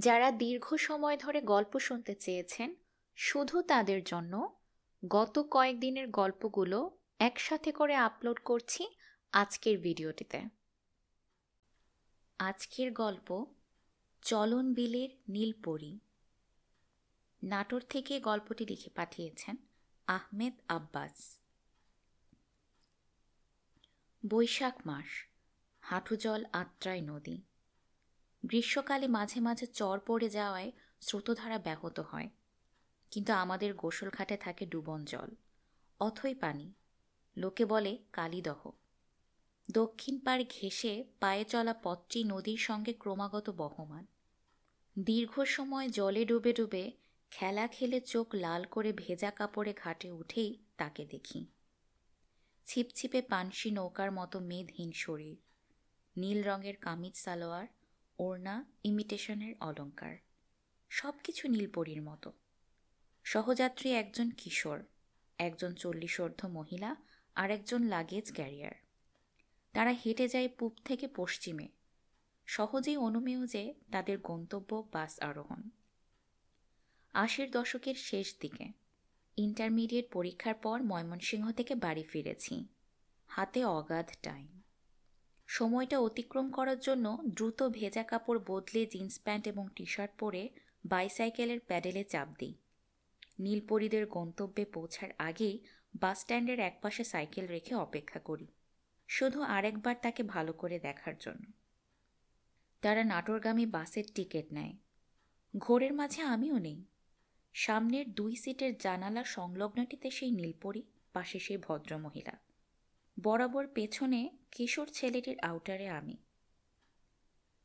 যারা দীর্ঘ সময় ধরে গল্প শুনতে চেয়েছেন, শুধু তাদের জন্য গত কয়েকদিনের গল্পগুলো একসাথে করে আপলোড করছি আজকের ভিডিওটিতে। আজকের গল্প চলন বিলের নীলপরী। নাটোর থেকে গল্পটি লিখে পাঠিয়েছেন আহমেদ আব্বাস। বৈশাখ মাস, হাঁটু জল আত্রাই নদী। গ্রীষ্মকালে মাঝে মাঝে চর পড়ে যাওয়ায় স্রোতধারা ব্যাহত হয়, কিন্তু আমাদের গোসলঘাটে থাকে ডুবন জল, অথই পানি। লোকে বলে কালীদহ। দক্ষিণ পাড় ঘেঁষে পায়ে চলা পথটি নদীর সঙ্গে ক্রমাগত বহমান। দীর্ঘ সময় জলে ডুবে ডুবে খেলা খেলে চোখ লাল করে ভেজা কাপড়ে ঘাটে উঠেই তাকে দেখি। ছিপছিপে পানসি নৌকার মতো মেদহীন শরীর, নীল রঙের কামিজ সালোয়ার, ওড়না ইমিটেশনের অলঙ্কার, সব কিছু নীলপরীর মতো। সহযাত্রী একজন কিশোর, একজন 40 মহিলা আর একজন লাগেজ ক্যারিয়ার। তারা হেঁটে যায় পূব থেকে পশ্চিমে, সহজেই অনুমেয় যে তাদের গন্তব্য বাস আরোহণ। 80-র দশকের শেষ দিকে ইন্টারমিডিয়েট পরীক্ষার পর ময়মনসিংহ থেকে বাড়ি ফিরেছি। হাতে অগাধ টাইম। সময়টা অতিক্রম করার জন্য দ্রুত ভেজা কাপড় বদলে জিন্স প্যান্ট এবং টি শার্ট পরে বাইসাইকেলের প্যাডেলে চাপ দিই। নীলপরীদের গন্তব্যে পৌঁছার আগেই বাস স্ট্যান্ডের একপাশে সাইকেল রেখে অপেক্ষা করি, শুধু আরেকবার তাকে ভালো করে দেখার জন্য। তারা নাটোরগামী বাসের টিকিট নেয়। ঘোরের মাঝে আমিও নেই। সামনের 2 সিটের জানালা সংলগ্নটিতে সেই নীলপরী, পাশে সেই ভদ্রমহিলা। বরাবর পেছনে কিশোর ছেলেটির আউটারে আমি।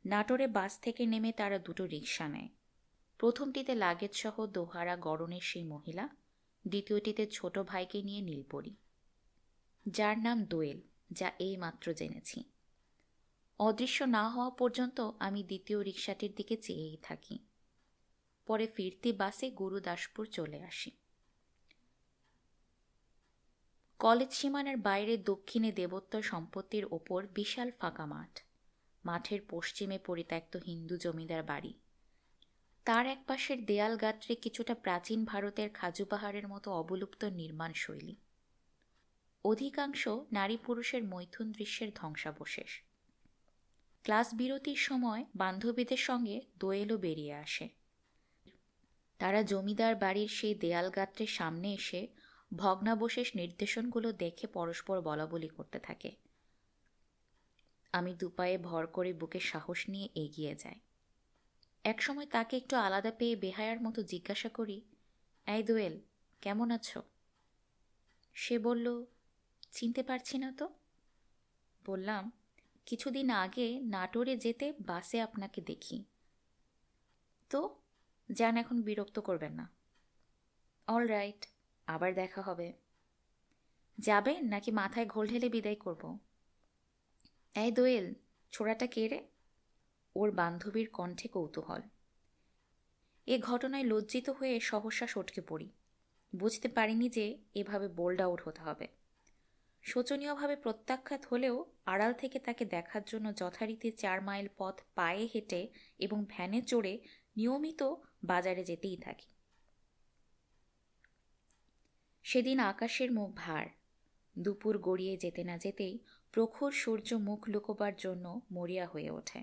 নাটোরে বাস থেকে নেমে তারা দুটো রিকশা নেয়। প্রথমটিতে লাগেজ সহ দোহারা গড়নের সেই মহিলা, দ্বিতীয়টিতে ছোট ভাইকে নিয়ে নীলপরী, যার নাম দোয়েল, যা এই মাত্র জেনেছি। অদৃশ্য না হওয়া পর্যন্ত আমি দ্বিতীয় রিকশাটির দিকে চেয়েই থাকি। পরে ফিরতি বাসে গুরুদাসপুর চলে আসি। কলেজ সীমানার বাইরে দক্ষিণে দেবোত্তর সম্পত্তির ওপর বিশাল ফাঁকা মাঠ। মাঠের পশ্চিমে পরিত্যক্ত হিন্দু জমিদার বাড়ি। তার একপাশের দেয়াল গাত্রে কিছুটা প্রাচীন ভারতের খাজু পাহাড়ের মতো অবলুপ্ত নির্মাণ শৈলী। অধিকাংশ নারী পুরুষের মৈথুন দৃশ্যের ধ্বংসাবশেষ। ক্লাস বিরতির সময় বান্ধবীদের সঙ্গে দোয়েলও বেরিয়ে আসে। তারা জমিদার বাড়ির সেই দেয়াল গাত্রের সামনে এসে ভগ্নাবশেষ নির্দেশনগুলো দেখে পরস্পর বলাবলি করতে থাকে। আমি দুপায়ে ভর করে বুকে সাহস নিয়ে এগিয়ে যাই। একসময় তাকে একটু আলাদা পেয়ে বেহায়ার মতো জিজ্ঞাসা করি, এই দোয়েল, কেমন আছো? সে বলল, চিনতে পারছি না তো। বললাম, কিছুদিন আগে নাটোরে যেতে বাসে আপনাকে দেখি। তো যান, এখন বিরক্ত করবেন না। অল রাইট, আবার দেখা হবে। যাবেন নাকি মাথায় ঘোল ঢেলে বিদায় করব? এই দোয়েল, ছোড়াটা কে রে? ওর বান্ধবীর কণ্ঠে কৌতূহল। এ ঘটনায় লজ্জিত হয়ে সহসা সটকে পড়ি। বুঝতে পারিনি যে এভাবে বোল্ড আউট হতে হবে। শোচনীয়ভাবে প্রত্যাখ্যাত হলেও আড়াল থেকে তাকে দেখার জন্য যথারীতি 4 মাইল পথ পায়ে হেঁটে এবং ভ্যানে চড়ে নিয়মিত বাজারে যেতেই থাকি। সেদিন আকাশের মুখ ভার। দুপুর গড়িয়ে যেতে না যেতেই প্রখর সূর্য মুখ লুকোবার জন্য মরিয়া হয়ে ওঠে।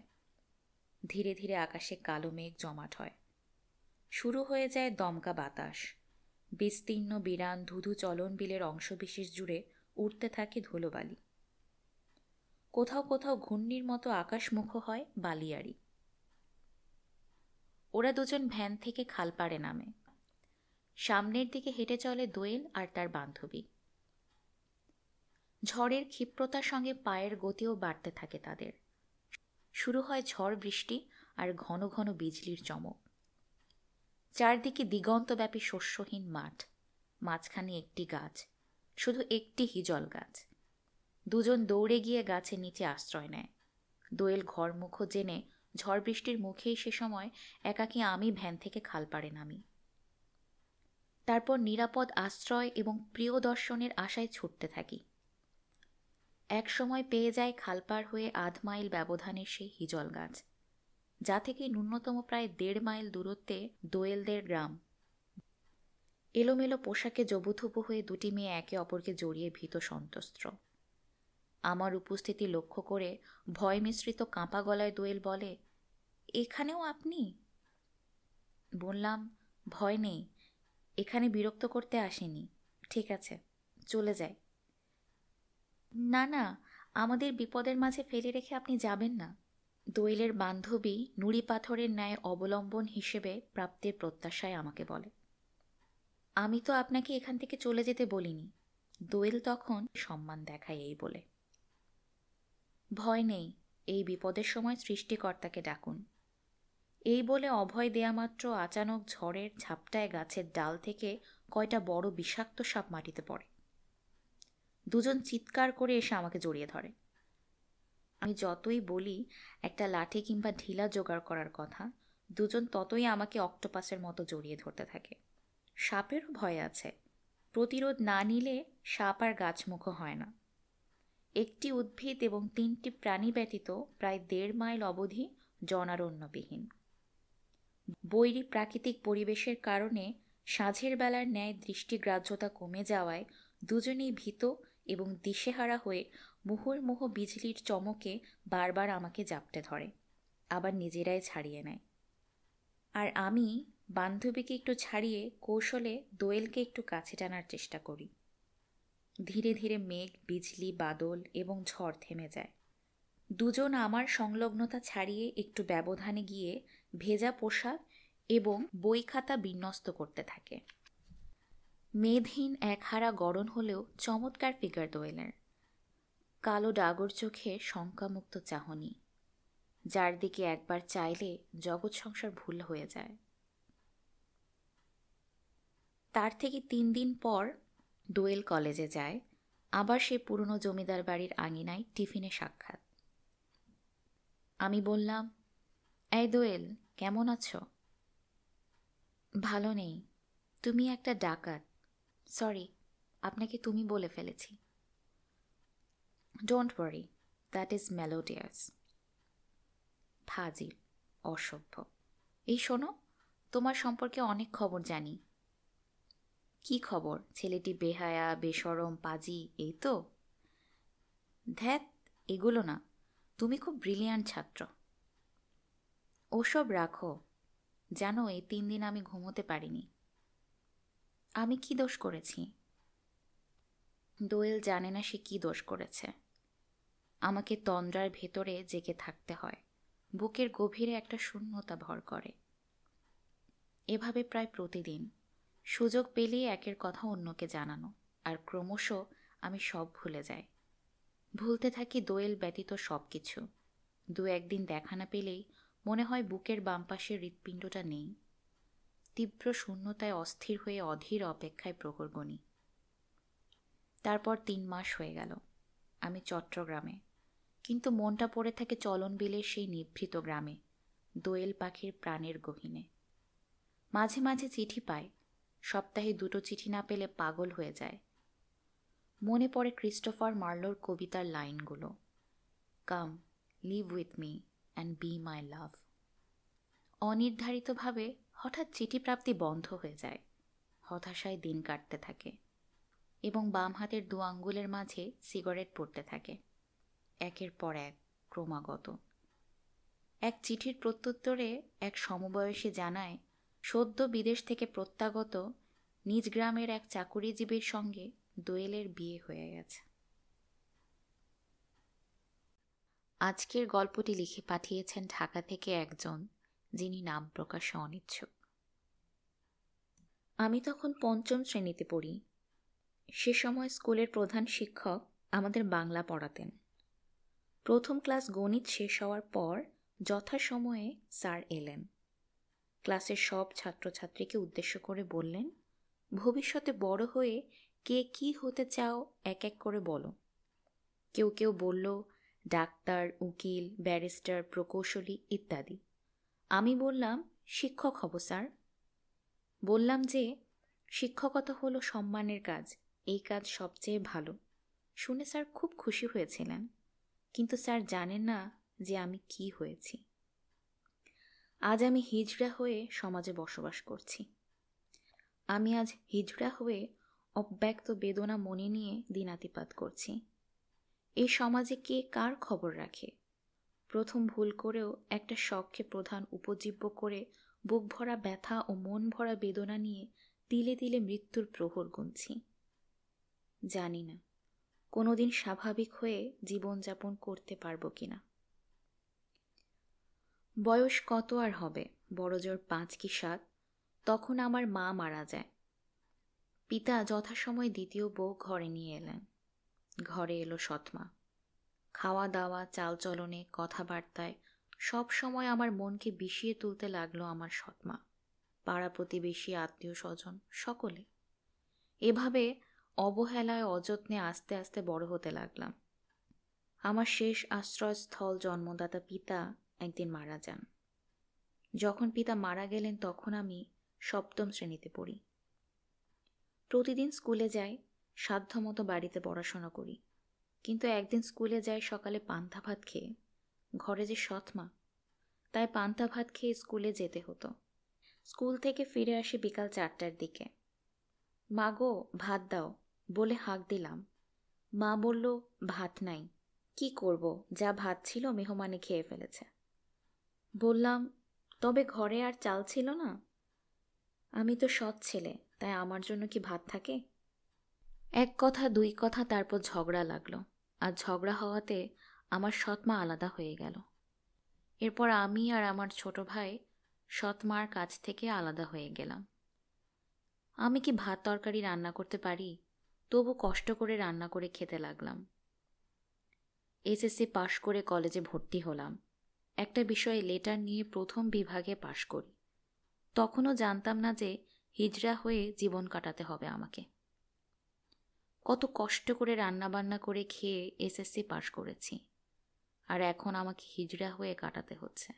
ধীরে ধীরে আকাশে কালো মেঘ জমাট হয়। শুরু হয়ে যায় দমকা বাতাস। বিস্তীর্ণ বিরান ধুধু চলন বিলের অংশবিশেষ জুড়ে উঠতে থাকে ধুলোবালি। কোথাও কোথাও ঘূর্ণির মতো আকাশমুখো হয় বালিয়াড়ি। ওরা দুজন ভ্যান থেকে খালপাড়ে নামে। সামনের দিকে হেঁটে চলে দোয়েল আর তার বান্ধবী। ঝড়ের ক্ষিপ্রতার সঙ্গে পায়ের গতিও বাড়তে থাকে তাদের। শুরু হয় ঝড় বৃষ্টি আর ঘন ঘন বিজলির চমক। চারদিকে দিগন্তব্যাপী শস্যহীন মাঠ, মাঝখানে একটি গাছ, শুধু একটি হিজল গাছ। দুজন দৌড়ে গিয়ে গাছের নিচে আশ্রয় নেয়। দোয়েল ঘরমুখ জেনে ঝড় বৃষ্টির মুখেই সে সময় একাকী আমি ভ্যান থেকে খালপাড়ে নামি। তারপর নিরাপদ আশ্রয় এবং প্রিয় দর্শনের আশায় ছুটতে থাকি। এক সময় পেয়ে যায় খালপাড় হয়ে 1/2 মাইল ব্যবধানের সেই হিজল গাছ। যা থেকে ন্যূনতম প্রায় 1.5 মাইল দূরত্বে দোয়েলদের গ্রাম। এলোমেলো পোশাকে জবুথুবু হয়ে দুটি মেয়ে একে অপরকে জড়িয়ে ভীত সন্ত্রস্ত। আমার উপস্থিতি লক্ষ্য করে ভয় মিশ্রিত কাঁপা গলায় দোয়েল বলে, এখানেও আপনি? বললাম, ভয় নেই, এখানে বিরক্ত করতে আসেনি। ঠিক আছে, চলে যাই। না না, আমাদের বিপদের মাঝে ফেলে রেখে আপনি যাবেন না। দোয়েলের বান্ধবী নুড়ি পাথরের ন্যায় অবলম্বন হিসেবে প্রাপ্তির প্রত্যাশায় আমাকে বলে। আমি তো আপনাকে এখান থেকে চলে যেতে বলিনি। দোয়েল তখন সম্মান দেখায় এই বলে। ভয় নেই, এই বিপদের সময় সৃষ্টিকর্তাকে ডাকুন। এই বলে অভয় দেয়া মাত্র আচানক ঝড়ের ঝাপটায় গাছের ডাল থেকে কয়টা বড় বিষাক্ত সাপ মাটিতে পড়ে। দুজন চিৎকার করে এসে আমাকে জড়িয়ে ধরে। আমি যতই বলি একটা লাঠি কিংবা ঢিলা জোগাড় করার কথা, দুজন ততই আমাকে অক্টোপাসের মতো জড়িয়ে ধরতে থাকে। সাপেরও ভয় আছে, প্রতিরোধ না নিলে সাপ আর গাছমুখো হয় না। একটি উদ্ভিদ এবং 3টি প্রাণী ব্যতীত প্রায় 1.5 মাইল অবধি জনারণ্যবিহীন। বৈরী প্রাকৃতিক পরিবেশের কারণে সাঁঝের বেলার ন্যায় দৃষ্টিগ্রাহ্যতা কমে যাওয়ায় দুজনেই ভীত এবং দিশেহারা হয়ে মুহুর্মুহু বিজলির চমকে বারবার আমাকে জাপটে ধরে, আবার নিজেরাই ছাড়িয়ে নেয়। আর আমি বান্ধবীকে একটু ছাড়িয়ে কৌশলে দোয়েলকে একটু কাছে টানার চেষ্টা করি। ধীরে ধীরে মেঘ, বিজলি, বাদল এবং ঝড় থেমে যায়। দুজন আমার সংলগ্নতা ছাড়িয়ে একটু ব্যবধানে গিয়ে ভেজা পোশাক এবং বই খাতা বিন্যস্ত করতে থাকে। মেদহীন একহারা গড়ন হলেও চমৎকার ফিগার দোয়েলের। কালো ডাগর চোখে শঙ্কামুক্ত চাহনি, যার দিকে একবার চাইলে জগৎ সংসার ভুল হয়ে যায়। তার থেকে 3 দিন পর দোয়েল কলেজে যায়। আবার সেই পুরনো জমিদার বাড়ির আঙিনায় টিফিনে সাক্ষাৎ। আমি বললাম, এই দোয়েল, কেমন আছো? ভালো নেই, তুমি একটা ডাকাত। সরি, আপনাকে তুমি বলে ফেলেছি। Don't worry, that is melodious. ফাজিল, অসভ্য। এই শোনো, তোমার সম্পর্কে অনেক খবর জানি। কি খবর? ছেলেটি বেহায়া, বেশরম, পাজি, এই তো? ধ্যাত, এগুলো না, তুমি খুব ব্রিলিয়ান্ট ছাত্র। ওসব রাখো। জানো, এই 3 দিন আমি ঘুমোতে পারিনি। আমি কি দোষ করেছি? দোয়েল জানে না সে কি দোষ করেছে। আমাকে তন্দ্রার ভেতরে জেগে থাকতে হয়, বুকের গভীরে একটা শূন্যতা ভর করে। এভাবে প্রায় প্রতিদিন সুযোগ পেলেই একের কথা অন্যকে জানানো, আর ক্রমশ আমি সব ভুলে যাই। ভুলতে থাকি দোয়েল ব্যতীত সব কিছু। 2-1 দিন দেখা না পেলেই মনে হয় বুকের বাম পাশের হৃৎপিণ্ডটা নেই। তীব্র শূন্যতায় অস্থির হয়ে অধীর অপেক্ষায় প্রহর গুনি। তারপর 3 মাস হয়ে গেল। আমি চট্টগ্রামে, কিন্তু মনটা পড়ে থাকে চলন বিলের সেই নিভৃত গ্রামে, দোয়েল পাখির প্রাণের গহীনে। মাঝে মাঝে চিঠি পাই, সপ্তাহে 2টো চিঠি না পেলে পাগল হয়ে যায়। মনে পড়ে ক্রিস্টোফার মার্লোর কবিতার লাইনগুলো, come, live with me and be my love. অনির্ধারিতভাবে হঠাৎ চিঠি প্রাপ্তি বন্ধ হয়ে যায়। হতাশায় দিন কাটতে থাকে এবং বাম হাতের 2 আঙ্গুলের মাঝে সিগারেট পড়তে থাকে, একের পর এক, ক্রমাগত। এক চিঠির প্রত্যুত্তরে এক সমবয়সী জানায় সদ্য বিদেশ থেকে প্রত্যাগত নিজ গ্রামের এক চাকুরিজীবীর সঙ্গে দোয়েলের বিয়ে হয়ে গেছে। আজকের গল্পটি লিখে পাঠিয়েছেন ঢাকা থেকে একজন, যিনি নাম প্রকাশে অনিচ্ছুক। আমি তখন 5ম শ্রেণীতে পড়ি। সে সময় স্কুলের প্রধান শিক্ষক আমাদের বাংলা পড়াতেন। প্রথম ক্লাস গণিত শেষ হওয়ার পর যথাসময়ে স্যার এলেন। ক্লাসের সব ছাত্রছাত্রীকে উদ্দেশ্য করে বললেন, ভবিষ্যতে বড় হয়ে কে কি হতে চাও এক এক করে বলো। কেউ কেউ বলল ডাক্তার, উকিল, ব্যারিস্টার, প্রকৌশলী ইত্যাদি। আমি বললাম শিক্ষক হব স্যার। বললাম যে শিক্ষকতা হলো সম্মানের কাজ, এই কাজ সবচেয়ে ভালো। শুনে স্যার খুব খুশি হয়েছিলেন, কিন্তু স্যার জানেন না যে আমি কি হয়েছি। আজ আমি হিজড়া হয়ে সমাজে বসবাস করছি। আমি আজ হিজড়া হয়ে অব্যক্ত বেদনা মনে নিয়ে দিনাতিপাত করছি। এই সমাজে কে কার খবর রাখে? প্রথম ভুল করেও একটা শখকে প্রধান উপজীব্য করে বুক ভরা ব্যথা ও মন ভরা বেদনা নিয়ে তিলে তিলে মৃত্যুর প্রহর গুনছি। জানি না কোনোদিন স্বাভাবিক হয়ে জীবনযাপন করতে পারবো কিনা। বয়স কত আর হবে, বড়জোর 5 কি 7, তখন আমার মা মারা যায়। পিতা যথাসময় দ্বিতীয় বউ ঘরে নিয়ে এলেন। ঘরে এলো সৎমা। খাওয়া দাওয়া, চালচলনে, কথাবার্তায় সব সময় আমার মনকে বিষিয়ে তুলতে লাগলো আমার সৎমা। পাড়া প্রতিবেশী, আত্মীয় স্বজন সকলে। এভাবে অবহেলায় অযত্নে আস্তে আস্তে বড় হতে লাগলাম। আমার শেষ আশ্রয়স্থল জন্মদাতা পিতা একদিন মারা যান। যখন পিতা মারা গেলেন তখন আমি 7ম শ্রেণীতে পড়ি। প্রতিদিন স্কুলে যাই, সাধ্যমতো বাড়িতে পড়াশোনা করি। কিন্তু একদিন স্কুলে যাই সকালে পান্তা ভাত খেয়ে। ঘরে যে সৎমা, তাই পান্তা ভাত খেয়ে স্কুলে যেতে হতো। স্কুল থেকে ফিরে আসি বিকাল 4টার দিকে। মা গো, ভাত দাও বলে হাঁক দিলাম। মা বলল, ভাত নাই। কি করব, যা ভাত ছিল মেহমানে খেয়ে ফেলেছে। বললাম, তবে ঘরে আর চাল ছিল না? আমি তো সৎ ছেলে, তাই আমার জন্য কি ভাত থাকে? এক কথা দুই কথা, তারপর ঝগড়া লাগলো। আর ঝগড়া হওয়াতে আমার সৎমা আলাদা হয়ে গেল। এরপর আমি আর আমার ছোট ভাই সৎমার কাছ থেকে আলাদা হয়ে গেলাম। আমি কি ভাত তরকারি রান্না করতে পারি? তবু কষ্ট করে রান্না করে খেতে লাগলাম। এসএসসি পাশ করে কলেজে ভর্তি হলাম। একটা বিষয়ে লেটার নিয়ে প্রথম বিভাগে পাশ করি। তখনও জানতাম না যে হিজড়া হয়ে জীবন কাটাতে হবে আমাকে। কত কষ্ট করে রান্নাবান্না করে খেয়ে এসএসসি পাশ করেছি, আর এখন আমাকে হিজড়া হয়ে কাটাতে হচ্ছে।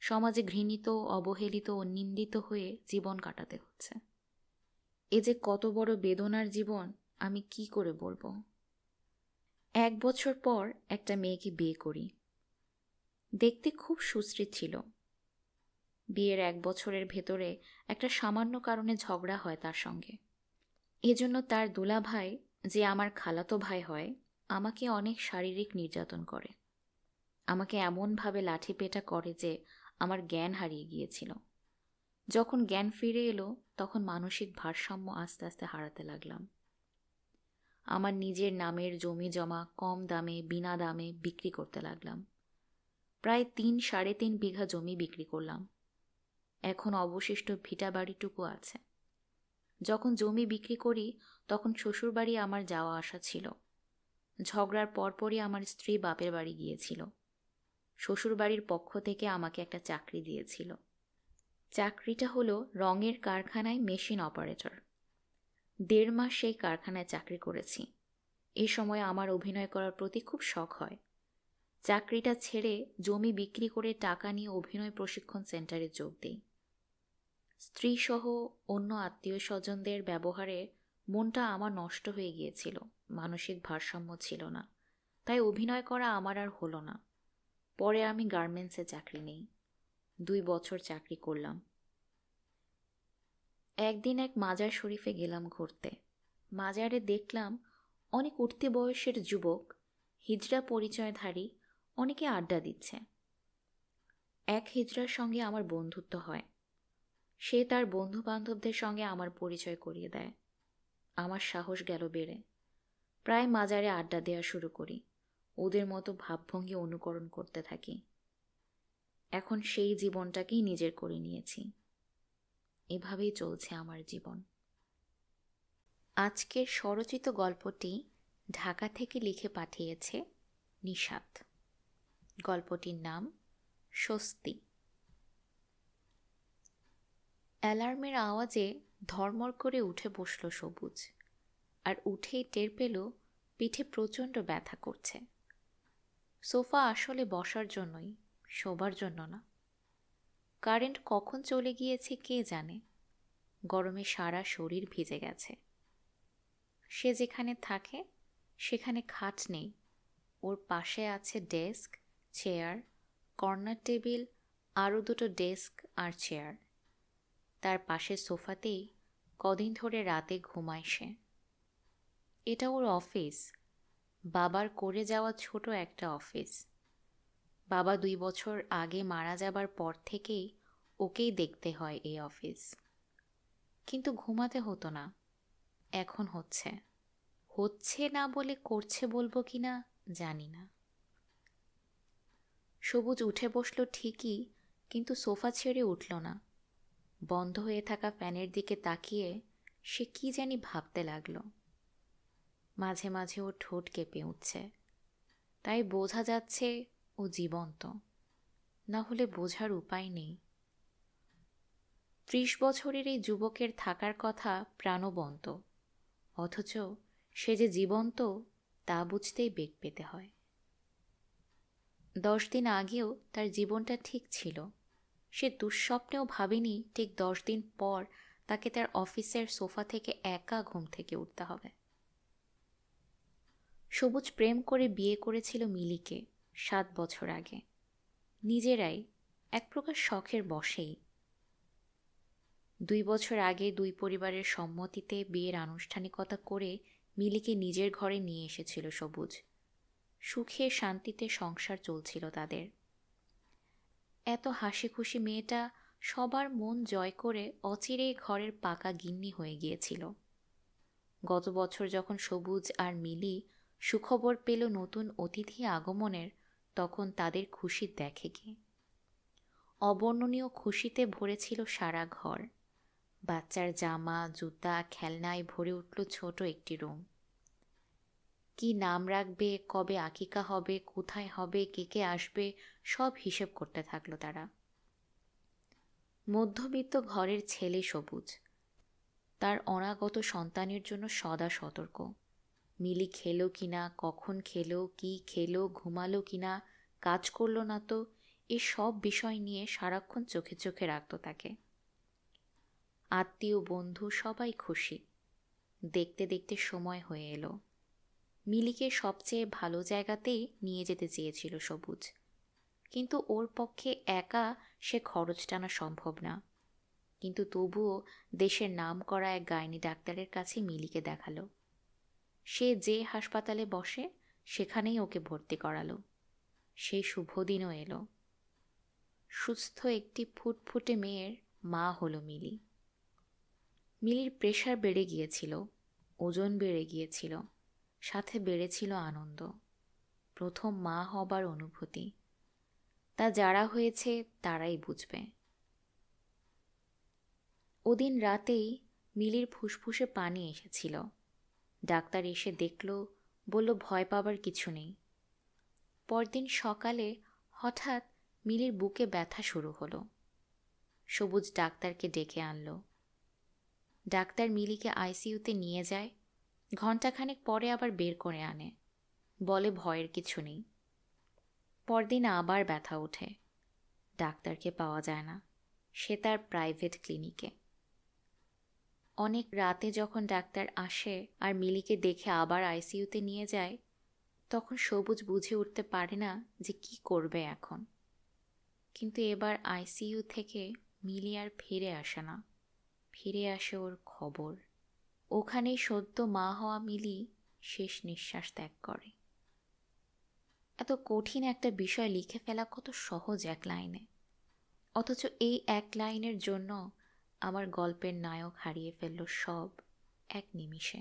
সমাজে ঘৃণিত, অবহেলিত ও নিন্দিত হয়ে জীবন কাটাতে হচ্ছে। এ যে কত বড় বেদনার জীবন, আমি কি করে বলবো। 1 বছর পর একটা মেয়েকে বিয়ে করি। দেখতে খুব সুশ্রী ছিল। বিয়ের 1 বছরের ভেতরে একটা সামান্য কারণে ঝগড়া হয় তার সঙ্গে। এজন্য তার দুলাভাই, যে আমার খালাতো ভাই হয়, আমাকে অনেক শারীরিক নির্যাতন করে। আমাকে এমনভাবে লাঠিপেটা করে যে আমার জ্ঞান হারিয়ে গিয়েছিল। যখন জ্ঞান ফিরে এলো তখন মানসিক ভারসাম্য আস্তে আস্তে হারাতে লাগলাম। আমার নিজের নামের জমি জমা কম দামে, বিনা দামে বিক্রি করতে লাগলাম। প্রায় 3-3.5 বিঘা জমি বিক্রি করলাম। এখন অবশিষ্ট ভিটা বাড়িটুকু আছে। যখন জমি বিক্রি করি তখন শ্বশুরবাড়ি আমার যাওয়া আসা ছিল। ঝগড়ার পরপরই আমার স্ত্রী বাপের বাড়ি গিয়েছিল। শ্বশুরবাড়ির পক্ষ থেকে আমাকে একটা চাকরি দিয়েছিল। চাকরিটা হলো রঙের কারখানায় মেশিন অপারেটর। 1.5 মাস সেই কারখানায় চাকরি করেছি। এ সময় আমার অভিনয় করার প্রতি খুব শখ হয়। চাকরিটা ছেড়ে জমি বিক্রি করে টাকা নিয়ে অভিনয় প্রশিক্ষণ সেন্টারে যোগ দিই। স্ত্রীসহ অন্য আত্মীয় স্বজনদের ব্যবহারে মনটা আমার নষ্ট হয়ে গিয়েছিল, মানসিক ভারসাম্য ছিল না, তাই অভিনয় করা আমার আর হলো না। পরে আমি গার্মেন্টসে চাকরি নেই। 2 বছর চাকরি করলাম। একদিন এক মাজার শরীফে গেলাম ঘুরতে। মাজারে দেখলাম অনেক উঠতি বয়সের যুবক, হিজড়া পরিচয়ধারী, অনেকে আড্ডা দিচ্ছে। এক হিজড়ার সঙ্গে আমার বন্ধুত্ব হয়। সে তার বন্ধু বান্ধবদের সঙ্গে আমার পরিচয় করিয়ে দেয়। আমার সাহস গেল বেড়ে। প্রায় মাজারে আড্ডা দেওয়া শুরু করি। ওদের মতো ভাবভঙ্গি অনুকরণ করতে থাকি। এখন সেই জীবনটাকেই নিজের করে নিয়েছি। এভাবেই চলছে আমার জীবন। আজকের স্বরচিত গল্পটি ঢাকা থেকে লিখে পাঠিয়েছে নিশাত। গল্পটির নাম স্বস্তি। অ্যালার্মের আওয়াজে ধর্মর করে উঠে বসল সবুজ, আর উঠেই টের পেল পিঠে প্রচণ্ড ব্যথা করছে। সোফা আসলে বসার জন্যই, শোবার জন্য না। কারেন্ট কখন চলে গিয়েছে কে জানে। গরমে সারা শরীর ভিজে গেছে। সে যেখানে থাকে সেখানে খাট নেই। ওর পাশে আছে ডেস্ক, চেয়ার, কর্নার টেবিল আরও দুটো ডেস্ক আর চেয়ার। তার পাশের সোফাতেই কদিন ধরে রাতে ঘুমায় সে। এটা ওর অফিস, বাবার করে যাওয়া ছোট একটা অফিস। বাবা 2 বছর আগে মারা যাবার পর থেকেই ওকেই দেখতে হয় এই অফিস। কিন্তু ঘুমাতে হতো না, এখন হচ্ছে। হচ্ছে না বলে করছে বলবো কিনা জানি না। সবুজ উঠে বসলো ঠিকই, কিন্তু সোফা ছেড়ে উঠল না। বন্ধ হয়ে থাকা ফ্যানের দিকে তাকিয়ে সে কি জানি ভাবতে লাগলো। মাঝে মাঝে ওর ঠোঁট কেঁপে উঠছে, তাই বোঝা যাচ্ছে ও জীবন্ত, না হলে বোঝার উপায় নেই। 30 বছরের এই যুবকের থাকার কথা প্রাণবন্ত, অথচ সে যে জীবন্ত তা বুঝতেই বেগ পেতে হয়। 10 দিন আগেও তার জীবনটা ঠিক ছিল। সে দুঃস্বপ্নেও ভাবেনি ঠিক 10 দিন পর তাকে তার অফিসের সোফা থেকে একা ঘুম থেকে উঠতে হবে। সবুজ প্রেম করে বিয়ে করেছিল মিলিকে 7 বছর আগে, নিজেরাই, এক প্রকার শখের বশেই। 2 বছর আগে 2 পরিবারের সম্মতিতে বিয়ের আনুষ্ঠানিকতা করে মিলিকে নিজের ঘরে নিয়ে এসেছিল সবুজ। সুখে শান্তিতে সংসার চলছিল তাদের। এত হাসি খুশি মেয়েটা সবার মন জয় করে অচিরেই ঘরের পাকা গিন্নি হয়ে গিয়েছিল। গত বছর যখন সবুজ আর মিলি সুখবর পেল নতুন অতিথি আগমনের, তখন তাদের খুশি দেখে কি। অবর্ণনীয় খুশিতে ভরেছিল সারা ঘর। বাচ্চার জামা, জুতা, খেলনায় ভরে উঠল ছোট একটি রুম। কি নাম রাখবে, কবে আকিকা হবে, কোথায় হবে, কে কে আসবে, সব হিসেব করতে থাকলো তারা। মধ্যবিত্ত ঘরের ছেলে সবুজ, তার অনাগত সন্তানের জন্য সদা সতর্ক। মিলি খেলো কিনা, কখন খেলো, কি খেলো, ঘুমালো কিনা, কাজ করলো না তো, এই সব বিষয় নিয়ে সারাক্ষণ চোখে চোখে রাখত তাকে। আত্মীয় বন্ধু সবাই খুশি। দেখতে দেখতে সময় হয়ে এলো। মিলিকে সবচেয়ে ভালো জায়গাতেই নিয়ে যেতে চেয়েছিল সবুজ, কিন্তু ওর পক্ষে একা সে খরচ টানা সম্ভব না। কিন্তু তবুও দেশের নাম করা এক গাইনি ডাক্তারের কাছে মিলিকে দেখালো। সে যে হাসপাতালে বসে সেখানেই ওকে ভর্তি করালো। সেই শুভ দিনও এলো। সুস্থ একটি ফুটফুটে মেয়ের মা হলো মিলি। মিলির প্রেশার বেড়ে গিয়েছিল, ওজন বেড়ে গিয়েছিল, সাথে বেড়েছিল আনন্দ, প্রথম মা হবার অনুভূতি। তা যারা হয়েছে তারাই বুঝবে। ওদিন রাতেই মিলির ফুসফুসে পানি এসেছিল। ডাক্তার এসে দেখল, বলল ভয় পাবার কিছু নেই। পরদিন সকালে হঠাৎ মিলির বুকে ব্যথা শুরু হলো। সবুজ ডাক্তারকে ডেকে আনলো। ডাক্তার মিলিকে আইসিইউতে নিয়ে যায়, ঘণ্টাখানেক পরে আবার বের করে আনে, বলে ভয়ের কিছু নেই। পরদিন আবার ব্যথা ওঠে। ডাক্তারকে পাওয়া যায় না, সে তার প্রাইভেট ক্লিনিকে। অনেক রাতে যখন ডাক্তার আসে আর মিলিকে দেখে আবার আইসিইউতে নিয়ে যায়, তখন সবুজ বুঝে উঠতে পারে না যে কি করবে এখন। কিন্তু এবার আইসিইউ থেকে মিলি আর ফিরে আসে না, ফিরে আসে ওর খবর। ওখানেই সদ্য মা হওয়া মিলি শেষ নিঃশ্বাস ত্যাগ করে। এত কঠিন একটা বিষয় লিখে ফেলা কত সহজ এক লাইনে, অথচ এই এক লাইনের জন্য আমার গল্পের নায়ক হারিয়ে ফেলল সব এক নিমিষে।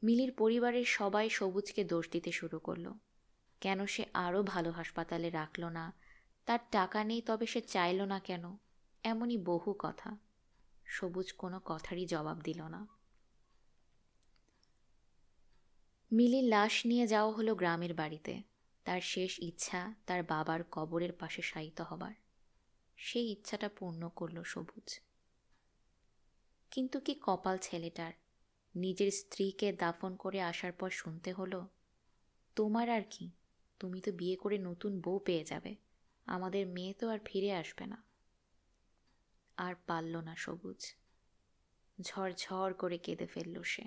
মিলির পরিবারের সবাই সবুজকে দোষ দিতে শুরু করলো। কেন সে আরও ভালো হাসপাতালে রাখল না, তার টাকা নেই তবে সে চাইল না কেন, এমনই বহু কথা। সবুজ কোনো কথারই জবাব দিল না। মিলির লাশ নিয়ে যাওয়া হলো গ্রামের বাড়িতে। তার শেষ ইচ্ছা তার বাবার কবরের পাশে শায়িত হবার। সেই ইচ্ছাটা পূর্ণ করল সবুজ। কিন্তু কি কপাল ছেলেটার, নিজের স্ত্রীকে দাফন করে আসার পর শুনতে হলো, তোমার আর কি, তুমি তো বিয়ে করে নতুন বউ পেয়ে যাবে, আমাদের মেয়ে তো আর ফিরে আসবে না। আর পারল না সবুজ, ঝরঝর করে কেঁদে ফেলল সে।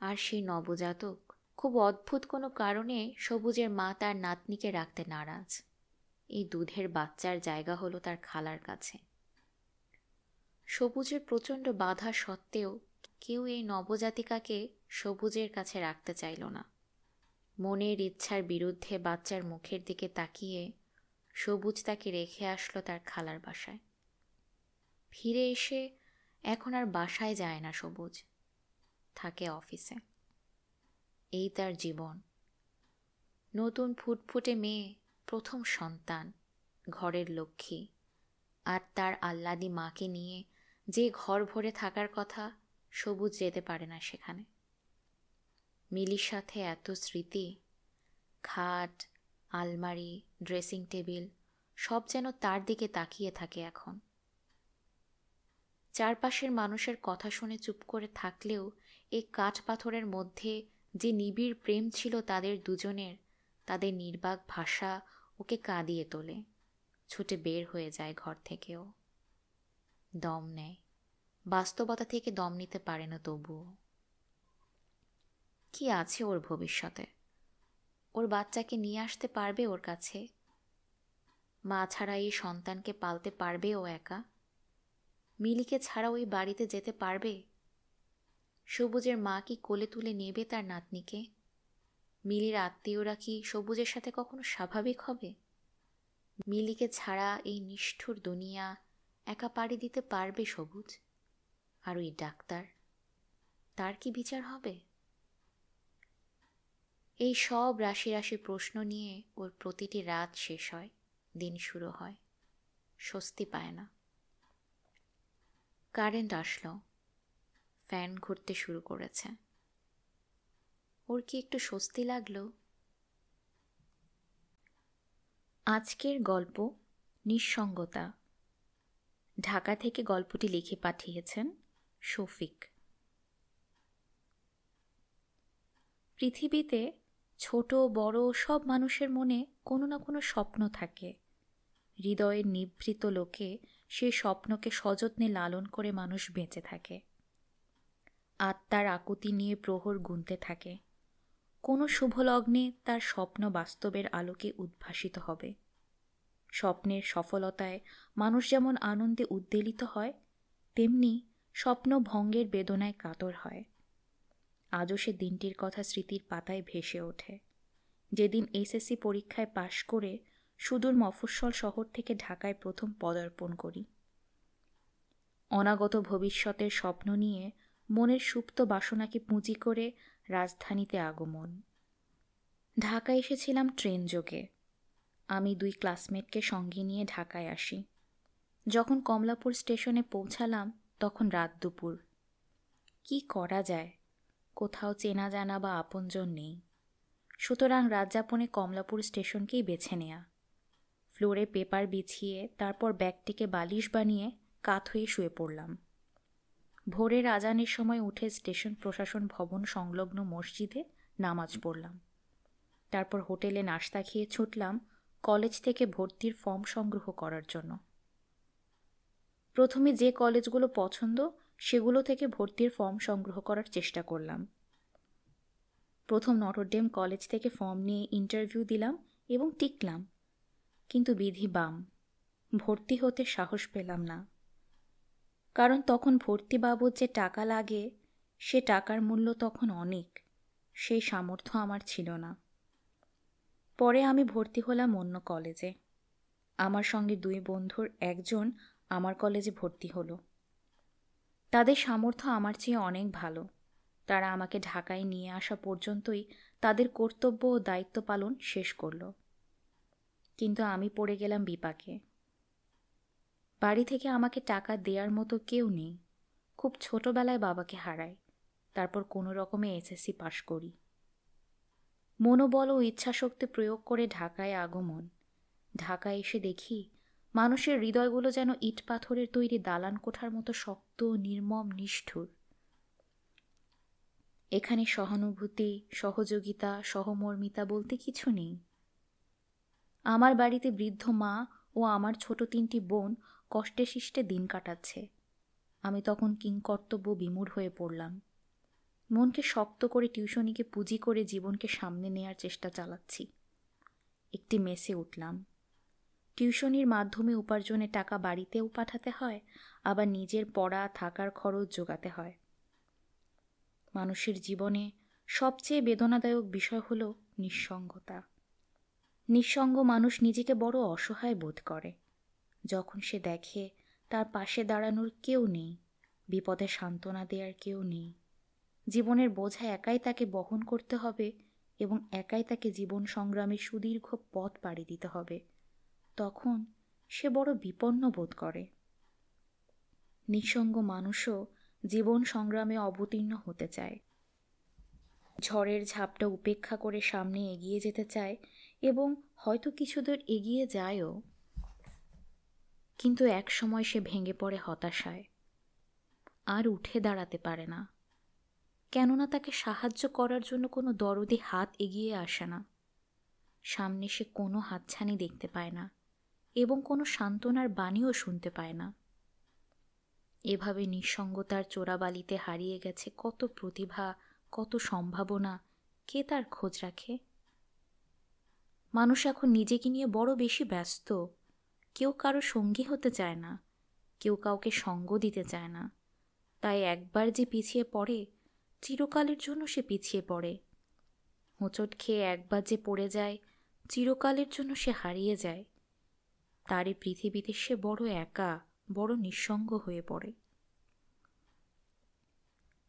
আর সেই নবজাতক খুব অদ্ভুত কোনো কারণে সবুজের মা তার নাতনিকে রাখতে নারাজ। এই দুধের বাচ্চার জায়গা হলো তার খালার কাছে। সবুজের প্রচণ্ড বাধা সত্ত্বেও কেউ এই নবজাতিকাকে সবুজের কাছে রাখতে চাইল না। মনের ইচ্ছার বিরুদ্ধে বাচ্চার মুখের দিকে তাকিয়ে সবুজ তাকে রেখে আসলো তার খালার বাসায়। ফিরে এসে এখন আর বাসায় যায় না সবুজ, থাকে অফিসে। এই তার জীবন। নতুন ফুটফুটে মেয়ে, প্রথম সন্তান, ঘরের লক্ষ্মী, আর তার আহ্লাদী মাকে নিয়ে যে ঘর ভরে থাকার কথা, সবুজ যেতে পারে না সেখানে। মিলির সাথে এত স্মৃতি, খাট, আলমারি, ড্রেসিং টেবিল সব যেন তার দিকে তাকিয়ে থাকে এখন। চারপাশের মানুষের কথা শুনে চুপ করে থাকলেও এই কাঠ পাথরের মধ্যে যে নিবিড় প্রেম ছিল তাদের দুজনের, তাদের নির্বাক ভাষা ওকে কাঁদিয়ে তোলে। ছুটে বের হয়ে যায় ঘর থেকেও। দম নেয়, বাস্তবতা থেকে দম নিতে পারে না তবুও। কি আছে ওর ভবিষ্যতে? ওর বাচ্চাকে নিয়ে আসতে পারবে ওর কাছে? মা ছাড়া এই সন্তানকে পালতে পারবে ও একা? মিলিকে ছাড়া ওই বাড়িতে যেতে পারবে? সবুজের মা কি কোলে তুলে নেবে তার নাতনিকে? মিলির আত্মীয়রা কি সবুজের সাথে কখনো স্বাভাবিক হবে? মিলিকে ছাড়া এই নিষ্ঠুর দুনিয়া একা পাড়ি দিতে পারবে সবুজ? আর ওই ডাক্তার, তার কি বিচার হবে? এই সব রাশি রাশি প্রশ্ন নিয়ে ওর প্রতিটি রাত শেষ হয়, দিন শুরু হয়। স্বস্তি পায় না। কারেন্ট আসলো, ফ্যান ঘুরতে শুরু করেছে। ওর কি একটু স্বস্তি লাগলো? আজকের গল্প নিঃসঙ্গতা। ঢাকা থেকে গল্পটি লিখে পাঠিয়েছেন শফিক। পৃথিবীতে ছোট বড় সব মানুষের মনে কোনো না কোনো স্বপ্ন থাকে। হৃদয়ের নিভৃত লোকে সেই স্বপ্নকে সযত্নে লালন করে মানুষ বেঁচে থাকে। আত্মার আকুতি নিয়ে প্রহর গুনতে থাকে। কোনো শুভলগ্নে তার স্বপ্ন বাস্তবের আলোকে উদ্ভাসিত হবে। স্বপ্নের সফলতায় মানুষ যেমন আনন্দে উদ্বেলিত হয়, তেমনি স্বপ্ন ভঙ্গের বেদনায় কাতর হয়। আজও সে দিনটির কথা স্মৃতির পাতায় ভেসে ওঠে, যেদিন এসএসসি পরীক্ষায় পাশ করে সুদূর মফস্বল শহর থেকে ঢাকায় প্রথম পদার্পণ করি। অনাগত ভবিষ্যতের স্বপ্ন নিয়ে মনের সুপ্ত বাসনাকে পুঁজি করে রাজধানীতে আগমন। ঢাকায় এসেছিলাম ট্রেন যোগে। আমি 2 ক্লাসমেটকে সঙ্গে নিয়ে ঢাকায় আসি। যখন কমলাপুর স্টেশনে পৌঁছালাম তখন রাত দুপুর। কি করা যায়? কোথাও চেনা জানা বা আপনজন নেই। সুতরাং রাতযাপনে কমলাপুর স্টেশনকেই বেছে নেয়া। ফ্লোরে পেপার বিছিয়ে তারপর ব্যাগটিকে বালিশ বানিয়ে কাত হয়ে শুয়ে পড়লাম। ভোরের আজানের সময় উঠে স্টেশন প্রশাসন ভবন সংলগ্ন মসজিদে নামাজ পড়লাম। তারপর হোটেলে নাশতা খেয়ে ছুটলাম কলেজ থেকে ভর্তির ফর্ম সংগ্রহ করার জন্য। প্রথমে যে কলেজগুলো পছন্দ সেগুলো থেকে ভর্তির ফর্ম সংগ্রহ করার চেষ্টা করলাম। প্রথম নটরডেম কলেজ থেকে ফর্ম নিয়ে ইন্টারভিউ দিলাম এবং টিকলাম, কিন্তু বিধি বাম, ভর্তি হতে সাহস পেলাম না। কারণ তখন ভর্তি বাবদ যে টাকা লাগে সে টাকার মূল্য তখন অনেক, সেই সামর্থ্য আমার ছিল না। পরে আমি ভর্তি হলাম অন্য কলেজে। আমার সঙ্গে 2 বন্ধুর একজন আমার কলেজে ভর্তি হলো। তাদের সামর্থ্য আমার চেয়ে অনেক ভালো। তারা আমাকে ঢাকায় নিয়ে আসা পর্যন্তই তাদের কর্তব্য ও দায়িত্ব পালন শেষ করল। কিন্তু আমি পড়ে গেলাম বিপাকে। বাড়ি থেকে আমাকে টাকা দেওয়ার মতো কেউ নেই। খুব ছোটবেলায় বাবাকে হারাই, তারপর কোনো রকমে এসএসসি পাশ করি। মনোবল ও ইচ্ছাশক্তি প্রয়োগ করে ঢাকায় আগমন। ঢাকায় এসে দেখি মানুষের হৃদয়গুলো যেন ইট পাথরের তৈরি দালান কোঠার মতো শক্ত, নির্মম, নিষ্ঠুর। এখানে সহানুভূতি, সহযোগিতা, সহমর্মিতা বলতে কিছু নেই। আমার বাড়িতে বৃদ্ধ মা ও আমার ছোট 3টি বোন কষ্টে শিষ্টে দিন কাটাচ্ছে। আমি তখন কিংকর্তব্য বিমূঢ় হয়ে পড়লাম। মনকে শক্ত করে টিউশনিকে পুঁজি করে জীবনকে সামনে নেয়ার চেষ্টা চালাচ্ছি। একটি মেসে উঠলাম। টিউশনির মাধ্যমে উপার্জনের টাকা বাড়িতেও পাঠাতে হয়, আবার নিজের পড়া থাকার খরচ জোগাতে হয়। মানুষের জীবনে সবচেয়ে বেদনাদায়ক বিষয় হল নিঃসঙ্গতা। নিঃসঙ্গ মানুষ নিজেকে বড় অসহায় বোধ করে যখন সে দেখে তার পাশে দাঁড়ানোর কেউ নেই, বিপদে সান্ত্বনা দেওয়ার কেউ নেই। জীবনের বোঝা একাই তাকে বহন করতে হবে এবং একাই তাকে জীবন সংগ্রামের সুদীর্ঘ পথ পাড়ি দিতে হবে। তখন সে বড় বিপন্ন বোধ করে। নিঃসঙ্গ মানুষও জীবন সংগ্রামে অবতীর্ণ হতে চায়, ঝড়ের ঝাপটা উপেক্ষা করে সামনে এগিয়ে যেতে চায় এবং হয়তো কিছুদূর এগিয়ে যায়ও। কিন্তু এক সময় সে ভেঙে পড়ে হতাশায়, আর উঠে দাঁড়াতে পারে না, কেননা তাকে সাহায্য করার জন্য কোনো দরদি হাত এগিয়ে আসে না। সামনে সে কোনো হাতছানি দেখতে পায় না এবং কোনো সান্ত্বনার বাণীও শুনতে পায় না। এভাবে নিঃসঙ্গতার চোরাবালিতে হারিয়ে গেছে কত প্রতিভা, কত সম্ভাবনা, কে তার খোঁজ রাখে? মানুষ এখন নিজেকে নিয়ে বড় বেশি ব্যস্ত। কেউ কারো সঙ্গী হতে চায় না, কেউ কাউকে সঙ্গ দিতে চায় না। তাই একবার যে পিছিয়ে পড়ে, চিরকালের জন্য সে পিছিয়ে পড়ে। হোঁচট খেয়ে একবার যে পড়ে যায়, চিরকালের জন্য সে হারিয়ে যায়। তারই পৃথিবীতে সে বড় একা, বড় নিঃসঙ্গ হয়ে পড়ে।